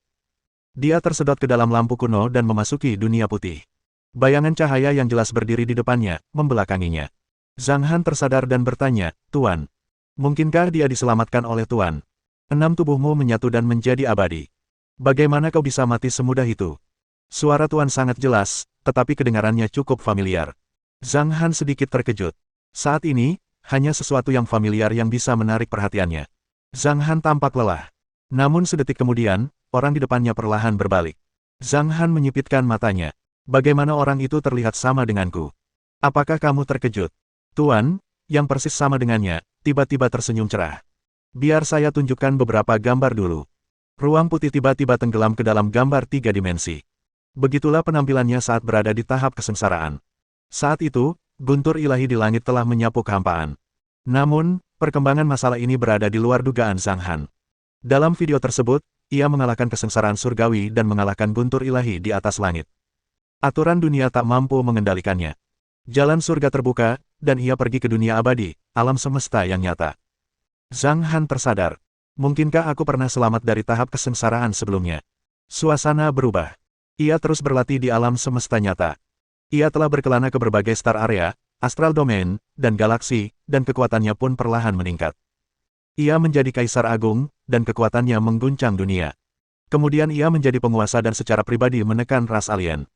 Dia tersedot ke dalam lampu kuno dan memasuki dunia putih. Bayangan cahaya yang jelas berdiri di depannya, membelakanginya. Zhang Han tersadar dan bertanya, Tuan, mungkinkah dia diselamatkan oleh Tuan? 6 tubuhmu menyatu dan menjadi abadi. Bagaimana kau bisa mati semudah itu? Suara Tuan sangat jelas, tetapi kedengarannya cukup familiar. Zhang Han sedikit terkejut. Saat ini, hanya sesuatu yang familiar yang bisa menarik perhatiannya. Zhang Han tampak lelah. Namun sedetik kemudian, orang di depannya perlahan berbalik. Zhang Han menyipitkan matanya. Bagaimana orang itu terlihat sama denganku? Apakah kamu terkejut? Tuan, yang persis sama dengannya, tiba-tiba tersenyum cerah. Biar saya tunjukkan beberapa gambar dulu. Ruang putih tiba-tiba tenggelam ke dalam gambar 3 dimensi. Begitulah penampilannya saat berada di tahap kesengsaraan. Saat itu, guntur ilahi di langit telah menyapu kehampaan. Namun, perkembangan masalah ini berada di luar dugaan Zhang Han. Dalam video tersebut, ia mengalahkan kesengsaraan surgawi dan mengalahkan guntur ilahi di atas langit. Aturan dunia tak mampu mengendalikannya. Jalan surga terbuka, dan ia pergi ke dunia abadi, alam semesta yang nyata. Zhang Han tersadar. Mungkinkah aku pernah selamat dari tahap kesengsaraan sebelumnya? Suasana berubah. Ia terus berlatih di alam semesta nyata. Ia telah berkelana ke berbagai star area, astral domain, dan galaksi, dan kekuatannya pun perlahan meningkat. Ia menjadi kaisar agung, dan kekuatannya mengguncang dunia. Kemudian ia menjadi penguasa dan secara pribadi menekan ras alien.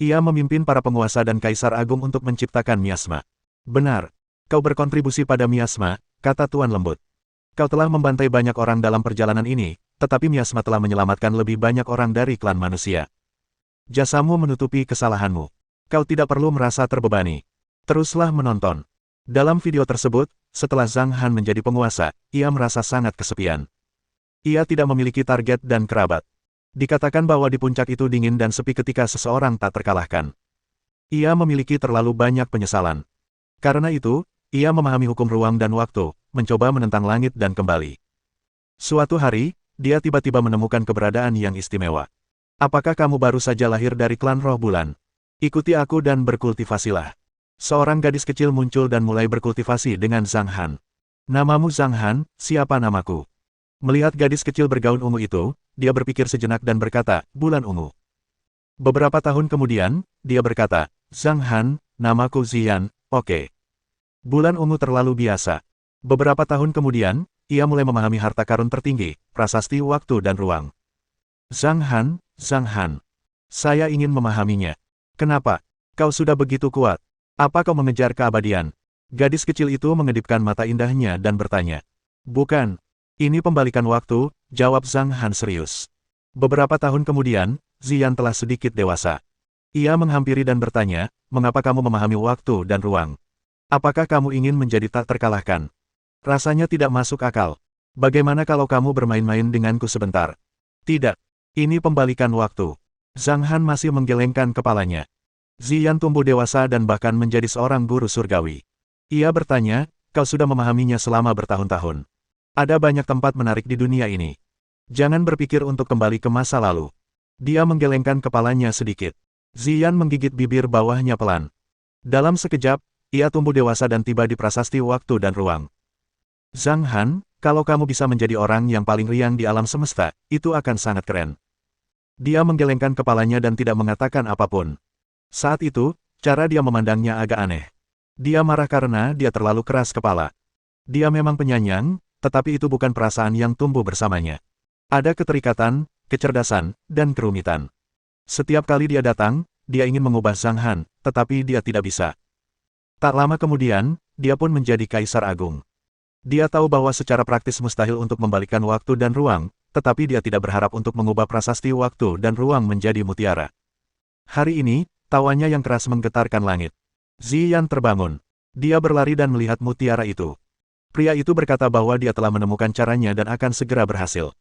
Ia memimpin para penguasa dan kaisar agung untuk menciptakan miasma. Benar, kau berkontribusi pada miasma, kata Tuan Lembut. Kau telah membantai banyak orang dalam perjalanan ini, tetapi miasma telah menyelamatkan lebih banyak orang dari klan manusia. Jasamu menutupi kesalahanmu. Kau tidak perlu merasa terbebani. Teruslah menonton. Dalam video tersebut, setelah Zhang Han menjadi penguasa, ia merasa sangat kesepian. Ia tidak memiliki target dan kerabat. Dikatakan bahwa di puncak itu dingin dan sepi ketika seseorang tak terkalahkan. Ia memiliki terlalu banyak penyesalan. Karena itu, ia memahami hukum ruang dan waktu, mencoba menentang langit dan kembali. Suatu hari, dia tiba-tiba menemukan keberadaan yang istimewa. Apakah kamu baru saja lahir dari klan Roh Bulan? Ikuti aku dan berkultivasilah. Seorang gadis kecil muncul dan mulai berkultivasi dengan Zhang Han. Namamu Zhang Han, siapa namaku? Melihat gadis kecil bergaun ungu itu, dia berpikir sejenak dan berkata, Bulan Ungu. Beberapa tahun kemudian, dia berkata, Zhang Han, namaku Ziyan, oke. Bulan Ungu terlalu biasa. Beberapa tahun kemudian, ia mulai memahami harta karun tertinggi, prasasti waktu dan ruang. Zhang Han, saya ingin memahaminya. Kenapa? Kau sudah begitu kuat. Apa kau mengejar keabadian? Gadis kecil itu mengedipkan mata indahnya dan bertanya. Bukan. Ini pembalikan waktu, jawab Zhang Han serius. Beberapa tahun kemudian, Ziyan telah sedikit dewasa. Ia menghampiri dan bertanya, mengapa kamu memahami waktu dan ruang? Apakah kamu ingin menjadi tak terkalahkan? Rasanya tidak masuk akal. Bagaimana kalau kamu bermain-main denganku sebentar? Tidak. Ini pembalikan waktu. Zhang Han masih menggelengkan kepalanya. Ziyan tumbuh dewasa dan bahkan menjadi seorang guru surgawi. Ia bertanya, kau sudah memahaminya selama bertahun-tahun. Ada banyak tempat menarik di dunia ini. Jangan berpikir untuk kembali ke masa lalu. Dia menggelengkan kepalanya sedikit. Ziyan menggigit bibir bawahnya pelan. Dalam sekejap, ia tumbuh dewasa dan tiba di prasasti waktu dan ruang. Zhang Han, kalau kamu bisa menjadi orang yang paling riang di alam semesta, itu akan sangat keren. Dia menggelengkan kepalanya dan tidak mengatakan apapun. Saat itu, cara dia memandangnya agak aneh. Dia marah karena dia terlalu keras kepala. Dia memang penyayang, tetapi itu bukan perasaan yang tumbuh bersamanya. Ada keterikatan, kecerdasan, dan kerumitan. Setiap kali dia datang, dia ingin mengubah Zhang Han, tetapi dia tidak bisa. Tak lama kemudian, dia pun menjadi kaisar agung. Dia tahu bahwa secara praktis mustahil untuk membalikan waktu dan ruang, tetapi dia tidak berharap untuk mengubah prasasti waktu dan ruang menjadi mutiara. Hari ini, tawanya yang keras menggetarkan langit. Ziyan terbangun. Dia berlari dan melihat mutiara itu. Pria itu berkata bahwa dia telah menemukan caranya dan akan segera berhasil.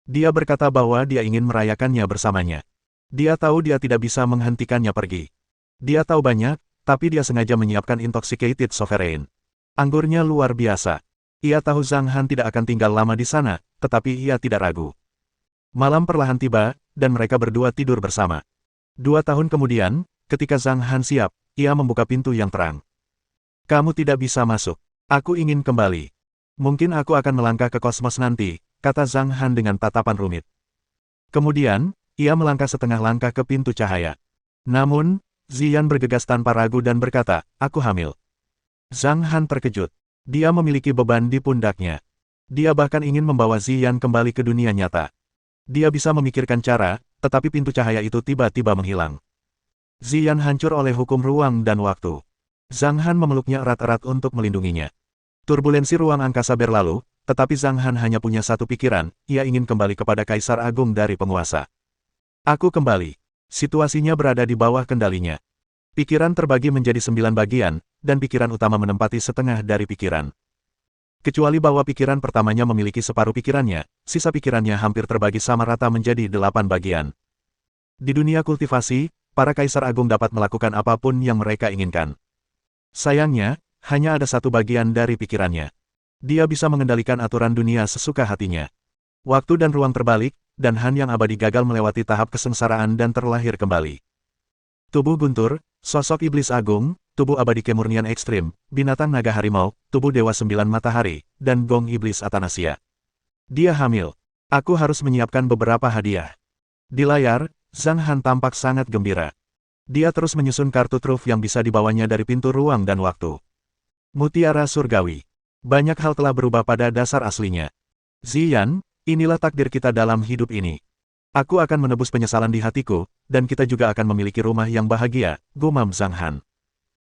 Dia berkata bahwa dia ingin merayakannya bersamanya. Dia tahu dia tidak bisa menghentikannya pergi. Dia tahu banyak, tapi dia sengaja menyiapkan Intoxicated Sovereign. Anggurnya luar biasa. Ia tahu Zhang Han tidak akan tinggal lama di sana, tetapi ia tidak ragu. Malam perlahan tiba, dan mereka berdua tidur bersama. 2 tahun kemudian, ketika Zhang Han siap, ia membuka pintu yang terang. Kamu tidak bisa masuk. Aku ingin kembali. Mungkin aku akan melangkah ke kosmos nanti, kata Zhang Han dengan tatapan rumit. Kemudian, ia melangkah setengah langkah ke pintu cahaya. Namun, Ziyan bergegas tanpa ragu dan berkata, aku hamil. Zhang Han terkejut. Dia memiliki beban di pundaknya. Dia bahkan ingin membawa Ziyan kembali ke dunia nyata. Dia bisa memikirkan cara, tetapi pintu cahaya itu tiba-tiba menghilang. Ziyan hancur oleh hukum ruang dan waktu. Zhang Han memeluknya erat-erat untuk melindunginya. Turbulensi ruang angkasa berlalu, tetapi Zhang Han hanya punya satu pikiran, ia ingin kembali kepada Kaisar Agung dari penguasa. Aku kembali. Situasinya berada di bawah kendalinya. Pikiran terbagi menjadi 9 bagian, dan pikiran utama menempati setengah dari pikiran. Kecuali bahwa pikiran pertamanya memiliki separuh pikirannya, sisa pikirannya hampir terbagi sama rata menjadi 8 bagian. Di dunia kultivasi, para kaisar agung dapat melakukan apapun yang mereka inginkan. Sayangnya, hanya ada satu bagian dari pikirannya. Dia bisa mengendalikan aturan dunia sesuka hatinya. Waktu dan ruang terbalik, dan Han yang abadi gagal melewati tahap kesengsaraan dan terlahir kembali. Tubuh guntur, sosok iblis agung, tubuh abadi kemurnian ekstrim, binatang naga harimau, tubuh dewa 9 matahari, dan gong iblis Atanasia. Dia hamil. Aku harus menyiapkan beberapa hadiah. Di layar, Zhang Han tampak sangat gembira. Dia terus menyusun kartu truf yang bisa dibawanya dari pintu ruang dan waktu. Mutiara surgawi. Banyak hal telah berubah pada dasar aslinya. Ziyan, inilah takdir kita dalam hidup ini. Aku akan menebus penyesalan di hatiku, dan kita juga akan memiliki rumah yang bahagia, gumam Zhang Han.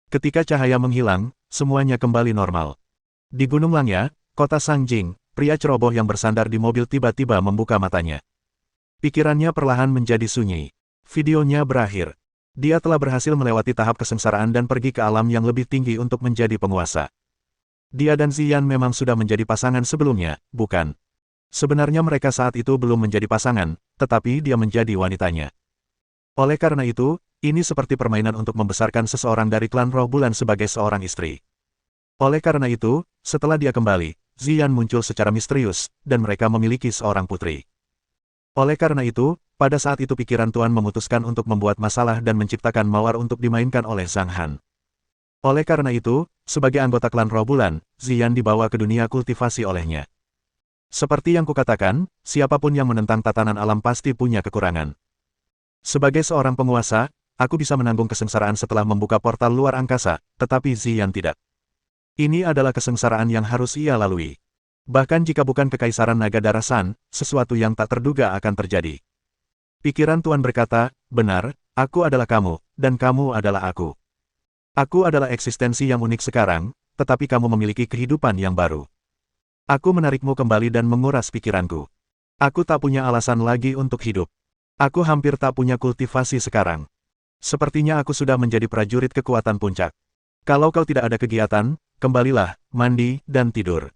Ketika cahaya menghilang, semuanya kembali normal. Di Gunung Langya, kota Sangjing, pria ceroboh yang bersandar di mobil tiba-tiba membuka matanya. Pikirannya perlahan menjadi sunyi. Videonya berakhir. Dia telah berhasil melewati tahap kesengsaraan dan pergi ke alam yang lebih tinggi untuk menjadi penguasa. Dia dan Ziyan memang sudah menjadi pasangan sebelumnya, bukan? Sebenarnya mereka saat itu belum menjadi pasangan, tetapi dia menjadi wanitanya. Oleh karena itu, ini seperti permainan untuk membesarkan seseorang dari klan Roh Bulan sebagai seorang istri. Oleh karena itu, setelah dia kembali, Ziyan muncul secara misterius, dan mereka memiliki seorang putri. Oleh karena itu, pada saat itu pikiran Tuan memutuskan untuk membuat masalah dan menciptakan mawar untuk dimainkan oleh Zhang Han. Oleh karena itu, sebagai anggota klan Roh Bulan, Ziyan dibawa ke dunia kultivasi olehnya. Seperti yang kukatakan, siapapun yang menentang tatanan alam pasti punya kekurangan. Sebagai seorang penguasa, aku bisa menanggung kesengsaraan setelah membuka portal luar angkasa, tetapi Ziyan tidak. Ini adalah kesengsaraan yang harus ia lalui. Bahkan jika bukan kekaisaran naga darah San, sesuatu yang tak terduga akan terjadi. Pikiran Tuan berkata, benar, aku adalah kamu, dan kamu adalah aku. Aku adalah eksistensi yang unik sekarang, tetapi kamu memiliki kehidupan yang baru. Aku menarikmu kembali dan menguras pikiranku. Aku tak punya alasan lagi untuk hidup. Aku hampir tak punya kultivasi sekarang. Sepertinya aku sudah menjadi prajurit kekuatan puncak. Kalau kau tidak ada kegiatan, kembalilah, mandi, dan tidur.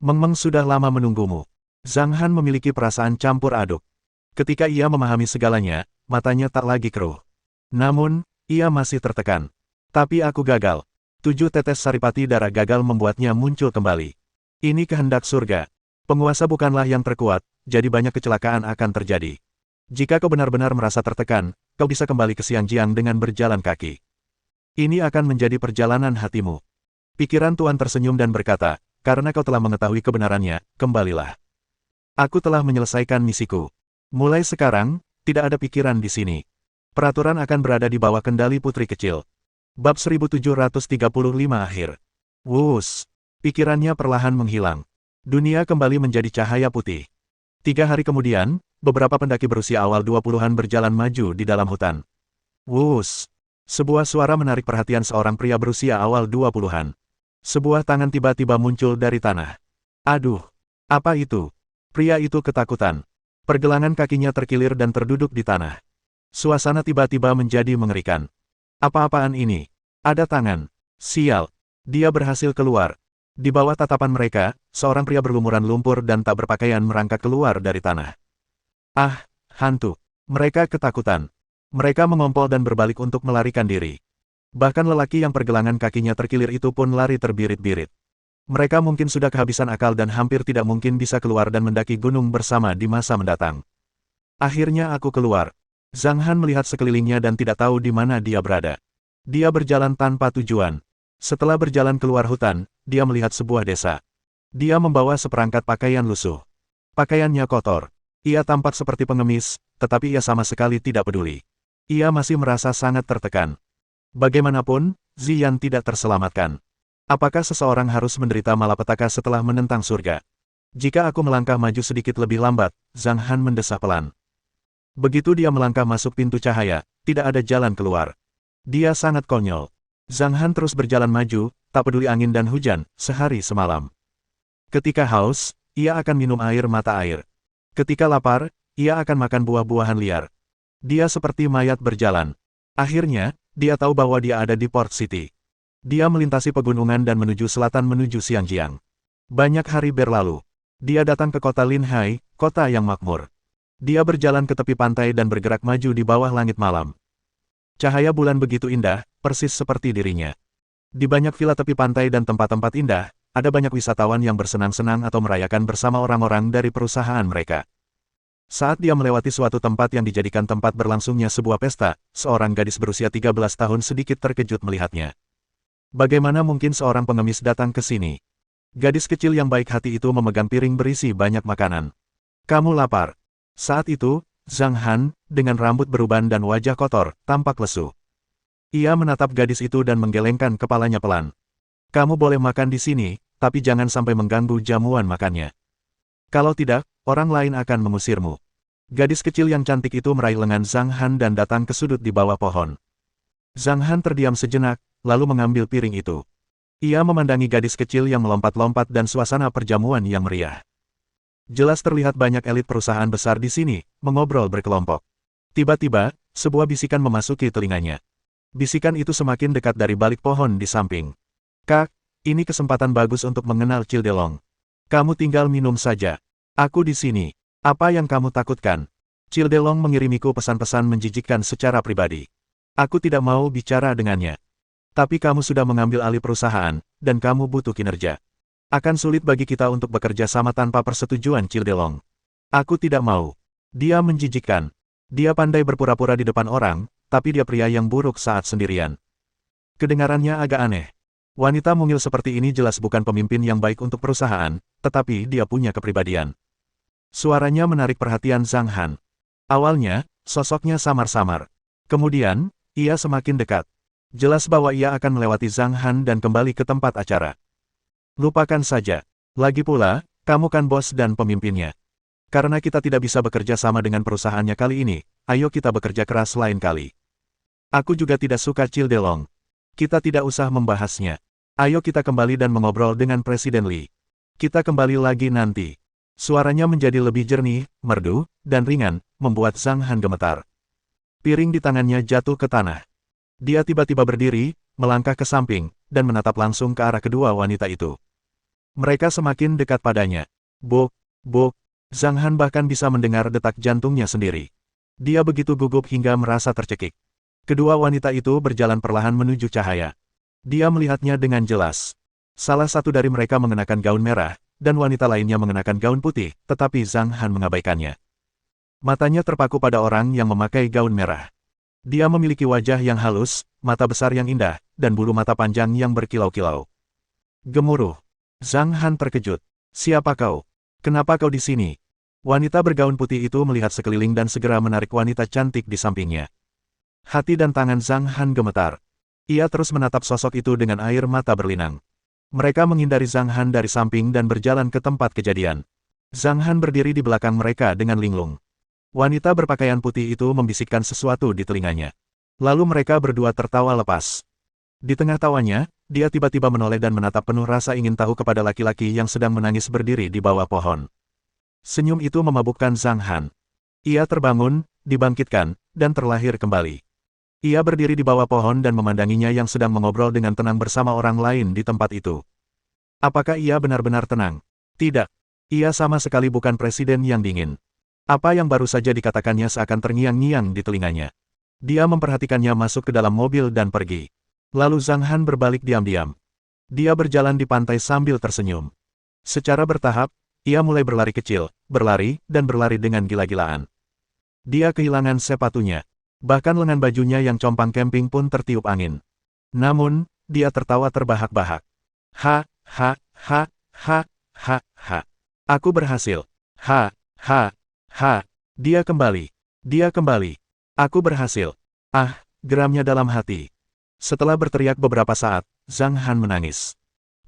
Meng sudah lama menunggumu. Zhang Han memiliki perasaan campur aduk. Ketika ia memahami segalanya, matanya tak lagi keruh. Namun, ia masih tertekan. Tapi aku gagal. 7 tetes saripati darah gagal membuatnya muncul kembali. Ini kehendak surga. Penguasa bukanlah yang terkuat, jadi banyak kecelakaan akan terjadi. Jika kau benar-benar merasa tertekan, kau bisa kembali ke Xiangjiang dengan berjalan kaki. Ini akan menjadi perjalanan hatimu. Pikiran Tuan tersenyum dan berkata, karena kau telah mengetahui kebenarannya, kembalilah. Aku telah menyelesaikan misiku. Mulai sekarang, tidak ada pikiran di sini. Peraturan akan berada di bawah kendali putri kecil. Bab 1735 akhir. Wus. Pikirannya perlahan menghilang. Dunia kembali menjadi cahaya putih. 3 hari kemudian, beberapa pendaki berusia awal 20-an berjalan maju di dalam hutan. Wus. Sebuah suara menarik perhatian seorang pria berusia awal 20-an. Sebuah tangan tiba-tiba muncul dari tanah. Aduh. Apa itu? Pria itu ketakutan. Pergelangan kakinya terkilir dan terduduk di tanah. Suasana tiba-tiba menjadi mengerikan. Apa-apaan ini? Ada tangan. Sial. Dia berhasil keluar. Di bawah tatapan mereka, seorang pria berlumuran lumpur dan tak berpakaian merangkak keluar dari tanah. Ah, hantu. Mereka ketakutan. Mereka mengompol dan berbalik untuk melarikan diri. Bahkan lelaki yang pergelangan kakinya terkilir itu pun lari terbirit-birit. Mereka mungkin sudah kehabisan akal dan hampir tidak mungkin bisa keluar dan mendaki gunung bersama di masa mendatang. Akhirnya aku keluar. Zhang Han melihat sekelilingnya dan tidak tahu di mana dia berada. Dia berjalan tanpa tujuan. Setelah berjalan keluar hutan, dia melihat sebuah desa. Dia membawa seperangkat pakaian lusuh. Pakaiannya kotor. Ia tampak seperti pengemis, tetapi ia sama sekali tidak peduli. Ia masih merasa sangat tertekan. Bagaimanapun, Ziyan tidak terselamatkan. Apakah seseorang harus menderita malapetaka setelah menentang surga? Jika aku melangkah maju sedikit lebih lambat, Zhang Han mendesah pelan. Begitu dia melangkah masuk pintu cahaya, tidak ada jalan keluar. Dia sangat konyol. Zhang Han terus berjalan maju, tak peduli angin dan hujan, sehari semalam. Ketika haus, ia akan minum air mata air. Ketika lapar, ia akan makan buah-buahan liar. Dia seperti mayat berjalan. Akhirnya, dia tahu bahwa dia ada di Port City. Dia melintasi pegunungan dan menuju selatan menuju Xiangjiang. Banyak hari berlalu. Dia datang ke kota Linhai, kota yang makmur. Dia berjalan ke tepi pantai dan bergerak maju di bawah langit malam. Cahaya bulan begitu indah, persis seperti dirinya. Di banyak villa tepi pantai dan tempat-tempat indah, ada banyak wisatawan yang bersenang-senang atau merayakan bersama orang-orang dari perusahaan mereka. Saat dia melewati suatu tempat yang dijadikan tempat berlangsungnya sebuah pesta, seorang gadis berusia 13 tahun sedikit terkejut melihatnya. Bagaimana mungkin seorang pengemis datang ke sini? Gadis kecil yang baik hati itu memegang piring berisi banyak makanan. Kamu lapar? Saat itu, Zhang Han, dengan rambut beruban dan wajah kotor, tampak lesu. Ia menatap gadis itu dan menggelengkan kepalanya pelan. Kamu boleh makan di sini, tapi jangan sampai mengganggu jamuan makannya. Kalau tidak, orang lain akan mengusirmu. Gadis kecil yang cantik itu meraih lengan Zhang Han dan datang ke sudut di bawah pohon. Zhang Han terdiam sejenak, lalu mengambil piring itu. Ia memandangi gadis kecil yang melompat-lompat dan suasana perjamuan yang meriah. Jelas terlihat banyak elit perusahaan besar di sini, mengobrol berkelompok. Tiba-tiba, sebuah bisikan memasuki telinganya. Bisikan itu semakin dekat dari balik pohon di samping. Kak, ini kesempatan bagus untuk mengenal Cildelong. Kamu tinggal minum saja. Aku di sini. Apa yang kamu takutkan? Cildelong mengirimiku pesan-pesan menjijikkan secara pribadi. Aku tidak mau bicara dengannya. Tapi kamu sudah mengambil alih perusahaan, dan kamu butuh kinerja. Akan sulit bagi kita untuk bekerja sama tanpa persetujuan Cildelong. Aku tidak mau. Dia menjijikkan. Dia pandai berpura-pura di depan orang, tapi dia pria yang buruk saat sendirian. Kedengarannya agak aneh. Wanita mungil seperti ini jelas bukan pemimpin yang baik untuk perusahaan, tetapi dia punya kepribadian. Suaranya menarik perhatian Zhang Han. Awalnya, sosoknya samar-samar. Kemudian, ia semakin dekat. Jelas bahwa ia akan melewati Zhang Han dan kembali ke tempat acara. Lupakan saja. Lagi pula, kamu kan bos dan pemimpinnya. Karena kita tidak bisa bekerja sama dengan perusahaannya kali ini, ayo kita bekerja keras lain kali. Aku juga tidak suka Cildelong. Kita tidak usah membahasnya. Ayo kita kembali dan mengobrol dengan Presiden Li. Kita kembali lagi nanti. Suaranya menjadi lebih jernih, merdu, dan ringan, membuat Zhang Han gemetar. Piring di tangannya jatuh ke tanah. Dia tiba-tiba berdiri, melangkah ke samping, dan menatap langsung ke arah kedua wanita itu. Mereka semakin dekat padanya. Bok, bok, Zhang Han bahkan bisa mendengar detak jantungnya sendiri. Dia begitu gugup hingga merasa tercekik. Kedua wanita itu berjalan perlahan menuju cahaya. Dia melihatnya dengan jelas. Salah satu dari mereka mengenakan gaun merah, dan wanita lainnya mengenakan gaun putih, tetapi Zhang Han mengabaikannya. Matanya terpaku pada orang yang memakai gaun merah. Dia memiliki wajah yang halus, mata besar yang indah, dan bulu mata panjang yang berkilau-kilau. Gemuruh. Zhang Han terkejut. Siapa kau? Kenapa kau di sini? Wanita bergaun putih itu melihat sekeliling dan segera menarik wanita cantik di sampingnya. Hati dan tangan Zhang Han gemetar. Ia terus menatap sosok itu dengan air mata berlinang. Mereka menghindari Zhang Han dari samping dan berjalan ke tempat kejadian. Zhang Han berdiri di belakang mereka dengan linglung. Wanita berpakaian putih itu membisikkan sesuatu di telinganya. Lalu mereka berdua tertawa lepas. Di tengah tawanya, dia tiba-tiba menoleh dan menatap penuh rasa ingin tahu kepada laki-laki yang sedang menangis berdiri di bawah pohon. Senyum itu memabukkan Zhang Han. Ia terbangun, dibangkitkan, dan terlahir kembali. Ia berdiri di bawah pohon dan memandanginya yang sedang mengobrol dengan tenang bersama orang lain di tempat itu. Apakah ia benar-benar tenang? Tidak. Ia sama sekali bukan presiden yang dingin. Apa yang baru saja dikatakannya seakan terngiang-ngiang di telinganya. Dia memperhatikannya masuk ke dalam mobil dan pergi. Lalu Zhang Han berbalik diam-diam. Dia berjalan di pantai sambil tersenyum. Secara bertahap, ia mulai berlari kecil, berlari, dan berlari dengan gila-gilaan. Dia kehilangan sepatunya. Bahkan lengan bajunya yang compang camping pun tertiup angin. Namun, dia tertawa terbahak-bahak. Ha, ha, ha, ha, ha, ha. Aku berhasil. Ha, ha, ha. Dia kembali. Dia kembali. Aku berhasil. Ah, geramnya dalam hati. Setelah berteriak beberapa saat, Zhang Han menangis.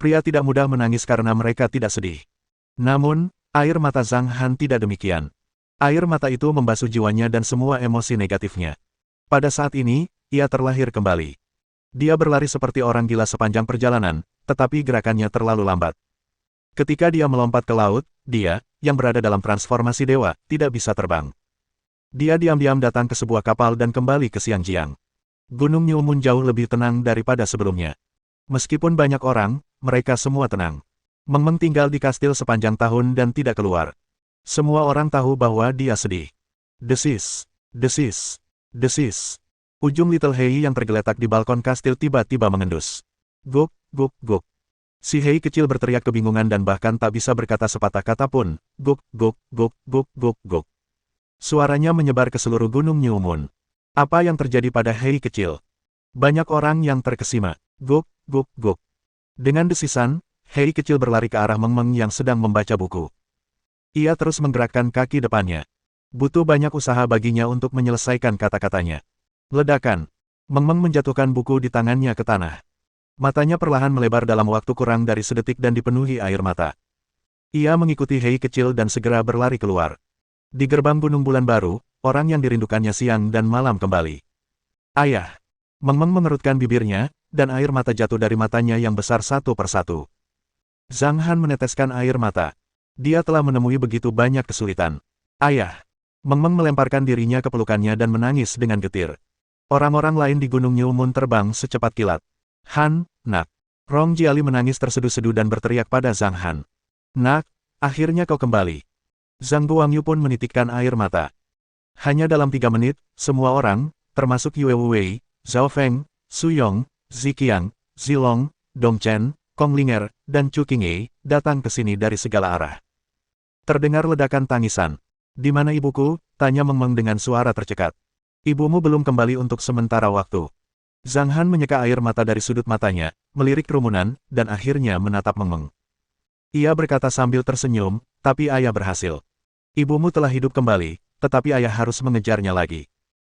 Pria tidak mudah menangis karena mereka tidak sedih. Namun, air mata Zhang Han tidak demikian. Air mata itu membasuh jiwanya dan semua emosi negatifnya. Pada saat ini, ia terlahir kembali. Dia berlari seperti orang gila sepanjang perjalanan, tetapi gerakannya terlalu lambat. Ketika dia melompat ke laut, dia, yang berada dalam transformasi dewa, tidak bisa terbang. Dia diam-diam datang ke sebuah kapal dan kembali ke Xiangjiang. Gunung Nyumun jauh lebih tenang daripada sebelumnya. Meskipun banyak orang, mereka semua tenang. Meng Meng tinggal di kastil sepanjang tahun dan tidak keluar. Semua orang tahu bahwa dia sedih. Desis, desis, desis. Ujung Little Hei yang tergeletak di balkon kastil tiba-tiba mengendus. Guk, guk, guk. Si Hei kecil berteriak kebingungan dan bahkan tak bisa berkata sepatah kata pun. Guk, guk, guk, guk, guk, guk. Suaranya menyebar ke seluruh gunung New Moon. Apa yang terjadi pada Hei kecil? Banyak orang yang terkesima. Guk, guk, guk. Dengan desisan, Hei kecil berlari ke arah Meng Meng yang sedang membaca buku. Ia terus menggerakkan kaki depannya. Butuh banyak usaha baginya untuk menyelesaikan kata-katanya. Ledakan. Meng Meng menjatuhkan buku di tangannya ke tanah. Matanya perlahan melebar dalam waktu kurang dari sedetik dan dipenuhi air mata. Ia mengikuti Hei kecil dan segera berlari keluar. Di gerbang Gunung Bulan Baru, orang yang dirindukannya siang dan malam kembali. Ayah. Meng Meng mengerutkan bibirnya, dan air mata jatuh dari matanya yang besar satu persatu. Zhang Han meneteskan air mata. Dia telah menemui begitu banyak kesulitan. Ayah. Meng Meng melemparkan dirinya ke pelukannya dan menangis dengan getir. Orang-orang lain di Gunung New Moon terbang secepat kilat. Han, nak. Rong Jiali menangis terseduh-seduh dan berteriak pada Zhang Han. Nak, akhirnya kau kembali. Zhang Guangyu pun menitikkan air mata. Hanya dalam 3 menit, semua orang, termasuk Yue Wei, Zhao Feng, Su Yong, Ziqiang, Zilong, Dong Chen, Kong Linger, dan Chu Qingye, datang ke sini dari segala arah. Terdengar ledakan tangisan. Di mana ibuku? Tanya Meng Meng dengan suara tercekat. Ibumu belum kembali untuk sementara waktu. Zhang Han menyeka air mata dari sudut matanya, melirik kerumunan, dan akhirnya menatap Meng Meng. Ia berkata sambil tersenyum, tapi ayah berhasil. Ibumu telah hidup kembali, tetapi ayah harus mengejarnya lagi.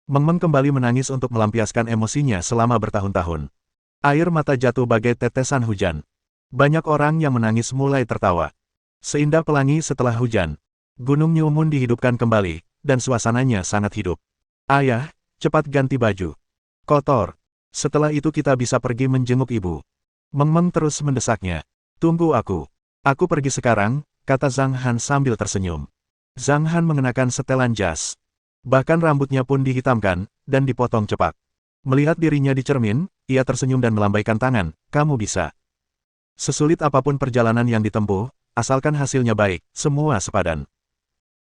Meng Meng kembali menangis untuk melampiaskan emosinya selama bertahun-tahun. Air mata jatuh bagai tetesan hujan. Banyak orang yang menangis mulai tertawa. Seindah pelangi setelah hujan. Gunung New Moon dihidupkan kembali, dan suasananya sangat hidup. Ayah, cepat ganti baju. Kotor. Setelah itu kita bisa pergi menjenguk ibu. Meng Meng terus mendesaknya. Tunggu aku. Aku pergi sekarang, kata Zhang Han sambil tersenyum. Zhang Han mengenakan setelan jas. Bahkan rambutnya pun dihitamkan, dan dipotong cepat. Melihat dirinya di cermin, ia tersenyum dan melambaikan tangan, kamu bisa. Sesulit apapun perjalanan yang ditempuh, asalkan hasilnya baik, semua sepadan.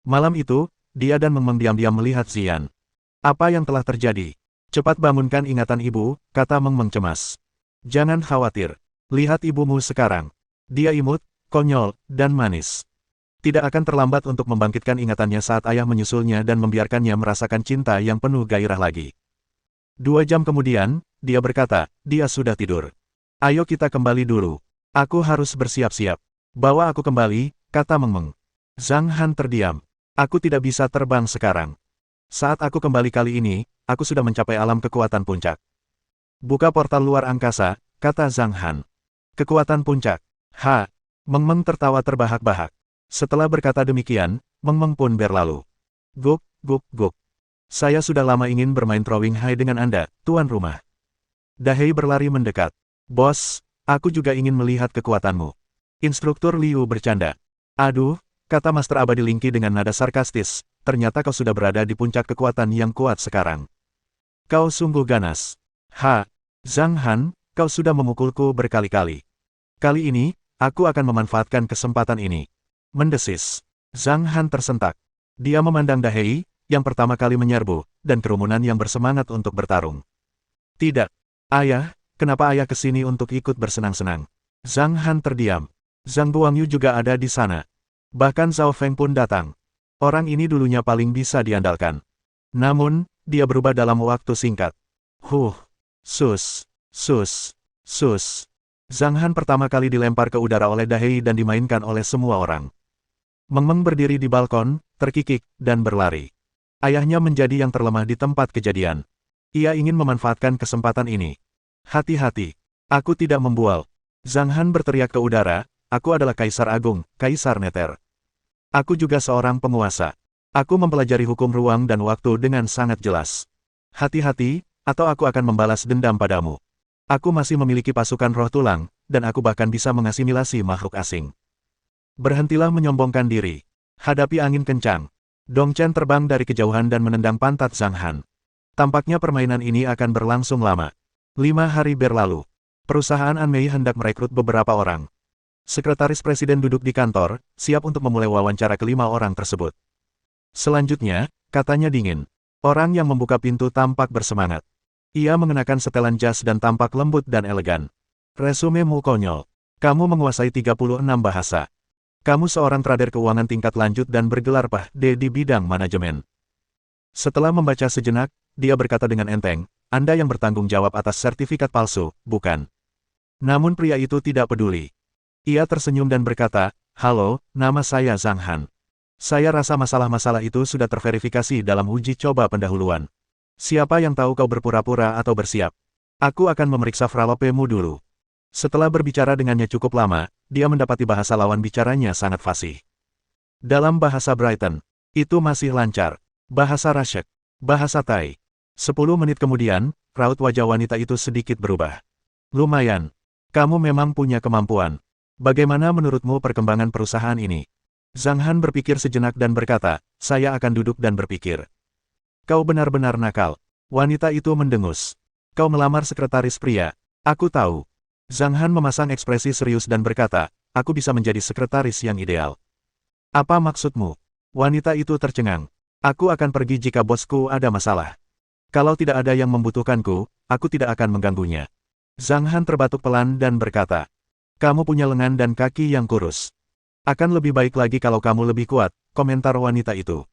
Malam itu, dia dan Meng Meng diam-diam melihat Zian. Apa yang telah terjadi? Cepat bangunkan ingatan ibu, kata Meng Meng cemas. Jangan khawatir. Lihat ibumu sekarang. Dia imut, konyol, dan manis. Tidak akan terlambat untuk membangkitkan ingatannya saat ayah menyusulnya dan membiarkannya merasakan cinta yang penuh gairah lagi. 2 jam kemudian, dia berkata, dia sudah tidur. Ayo kita kembali dulu. Aku harus bersiap-siap. Bawa aku kembali, kata Meng Meng. Zhang Han terdiam. Aku tidak bisa terbang sekarang. Saat aku kembali kali ini, aku sudah mencapai alam kekuatan puncak. Buka portal luar angkasa, kata Zhang Han. Kekuatan puncak. Ha! Meng Meng tertawa terbahak-bahak. Setelah berkata demikian, Meng Meng pun berlalu. Guk, guk, guk. Saya sudah lama ingin bermain throwing high dengan Anda, tuan rumah. Dahei berlari mendekat. Bos, aku juga ingin melihat kekuatanmu. Instruktur Liu bercanda. Aduh, kata Master Abadi Lingqi dengan nada sarkastis, ternyata kau sudah berada di puncak kekuatan yang kuat sekarang. Kau sungguh ganas. Ha! Zhang Han, kau sudah memukulku berkali-kali. Kali ini, aku akan memanfaatkan kesempatan ini. Mendesis. Zhang Han tersentak. Dia memandang Dahei, yang pertama kali menyerbu, dan kerumunan yang bersemangat untuk bertarung. Tidak. Ayah, kenapa ayah kesini untuk ikut bersenang-senang? Zhang Han terdiam. Zhang Guangyu juga ada di sana. Bahkan Zhao Feng pun datang. Orang ini dulunya paling bisa diandalkan. Namun, dia berubah dalam waktu singkat. Sus, sus, sus. Zhang Han pertama kali dilempar ke udara oleh Dahei dan dimainkan oleh semua orang. Meng Meng berdiri di balkon, terkikik, dan berlari. Ayahnya menjadi yang terlemah di tempat kejadian. Ia ingin memanfaatkan kesempatan ini. Hati-hati. Aku tidak membual. Zhang Han berteriak ke udara, aku adalah Kaisar Agung, Kaisar Neter. Aku juga seorang penguasa. Aku mempelajari hukum ruang dan waktu dengan sangat jelas. Hati-hati, atau aku akan membalas dendam padamu. Aku masih memiliki pasukan roh tulang, dan aku bahkan bisa mengasimilasi makhluk asing. Berhentilah menyombongkan diri. Hadapi angin kencang. Dong Chen terbang dari kejauhan dan menendang pantat Zhang Han. Tampaknya permainan ini akan berlangsung lama. 5 hari berlalu. Perusahaan Anmei hendak merekrut beberapa orang. Sekretaris Presiden duduk di kantor, siap untuk memulai wawancara kelima orang tersebut. Selanjutnya, katanya dingin. Orang yang membuka pintu tampak bersemangat. Ia mengenakan setelan jas dan tampak lembut dan elegan. Resumemu konyol. Kamu menguasai 36 bahasa. Kamu seorang trader keuangan tingkat lanjut dan bergelar PhD di bidang manajemen. Setelah membaca sejenak, dia berkata dengan enteng, Anda yang bertanggung jawab atas sertifikat palsu, bukan? Namun pria itu tidak peduli. Ia tersenyum dan berkata, Halo, nama saya Zhang Han. Saya rasa masalah-masalah itu sudah terverifikasi dalam uji coba pendahuluan. Siapa yang tahu kau berpura-pura atau bersiap? Aku akan memeriksa fralopemu dulu. Setelah berbicara dengannya cukup lama, dia mendapati bahasa lawan bicaranya sangat fasih. Dalam bahasa Brighton, itu masih lancar. Bahasa Russian, bahasa Thai. 10 menit kemudian, raut wajah wanita itu sedikit berubah. Lumayan. Kamu memang punya kemampuan. Bagaimana menurutmu perkembangan perusahaan ini? Zhang Han berpikir sejenak dan berkata, saya akan duduk dan berpikir. Kau benar-benar nakal. Wanita itu mendengus. Kau melamar sekretaris pria. Aku tahu. Zhang Han memasang ekspresi serius dan berkata, aku bisa menjadi sekretaris yang ideal. Apa maksudmu? Wanita itu tercengang. Aku akan pergi jika bosku ada masalah. Kalau tidak ada yang membutuhkanku, aku tidak akan mengganggunya. Zhang Han terbatuk pelan dan berkata, kamu punya lengan dan kaki yang kurus. Akan lebih baik lagi kalau kamu lebih kuat, komentar wanita itu.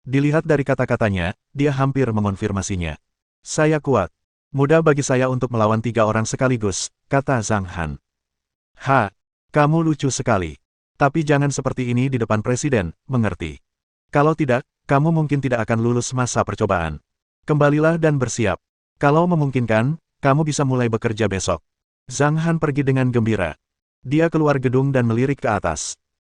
Dilihat dari kata-katanya, dia hampir mengonfirmasinya. Saya kuat. Mudah bagi saya untuk melawan 3 orang sekaligus, kata Zhang Han. Kamu lucu sekali. Tapi jangan seperti ini di depan presiden, mengerti? Kalau tidak, kamu mungkin tidak akan lulus masa percobaan. Kembalilah dan bersiap. Kalau memungkinkan, kamu bisa mulai bekerja besok. Zhang Han pergi dengan gembira. Dia keluar gedung dan melirik ke atas.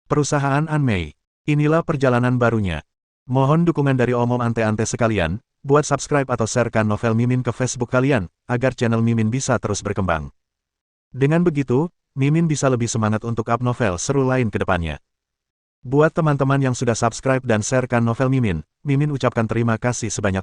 Perusahaan Anmei. Inilah perjalanan barunya. Mohon dukungan dari omom ante-ante sekalian, buat subscribe atau sharekan novel Mimin ke Facebook kalian, agar channel Mimin bisa terus berkembang. Dengan begitu, Mimin bisa lebih semangat untuk up novel seru lain ke depannya. Buat teman-teman yang sudah subscribe dan sharekan novel Mimin, Mimin ucapkan terima kasih sebanyak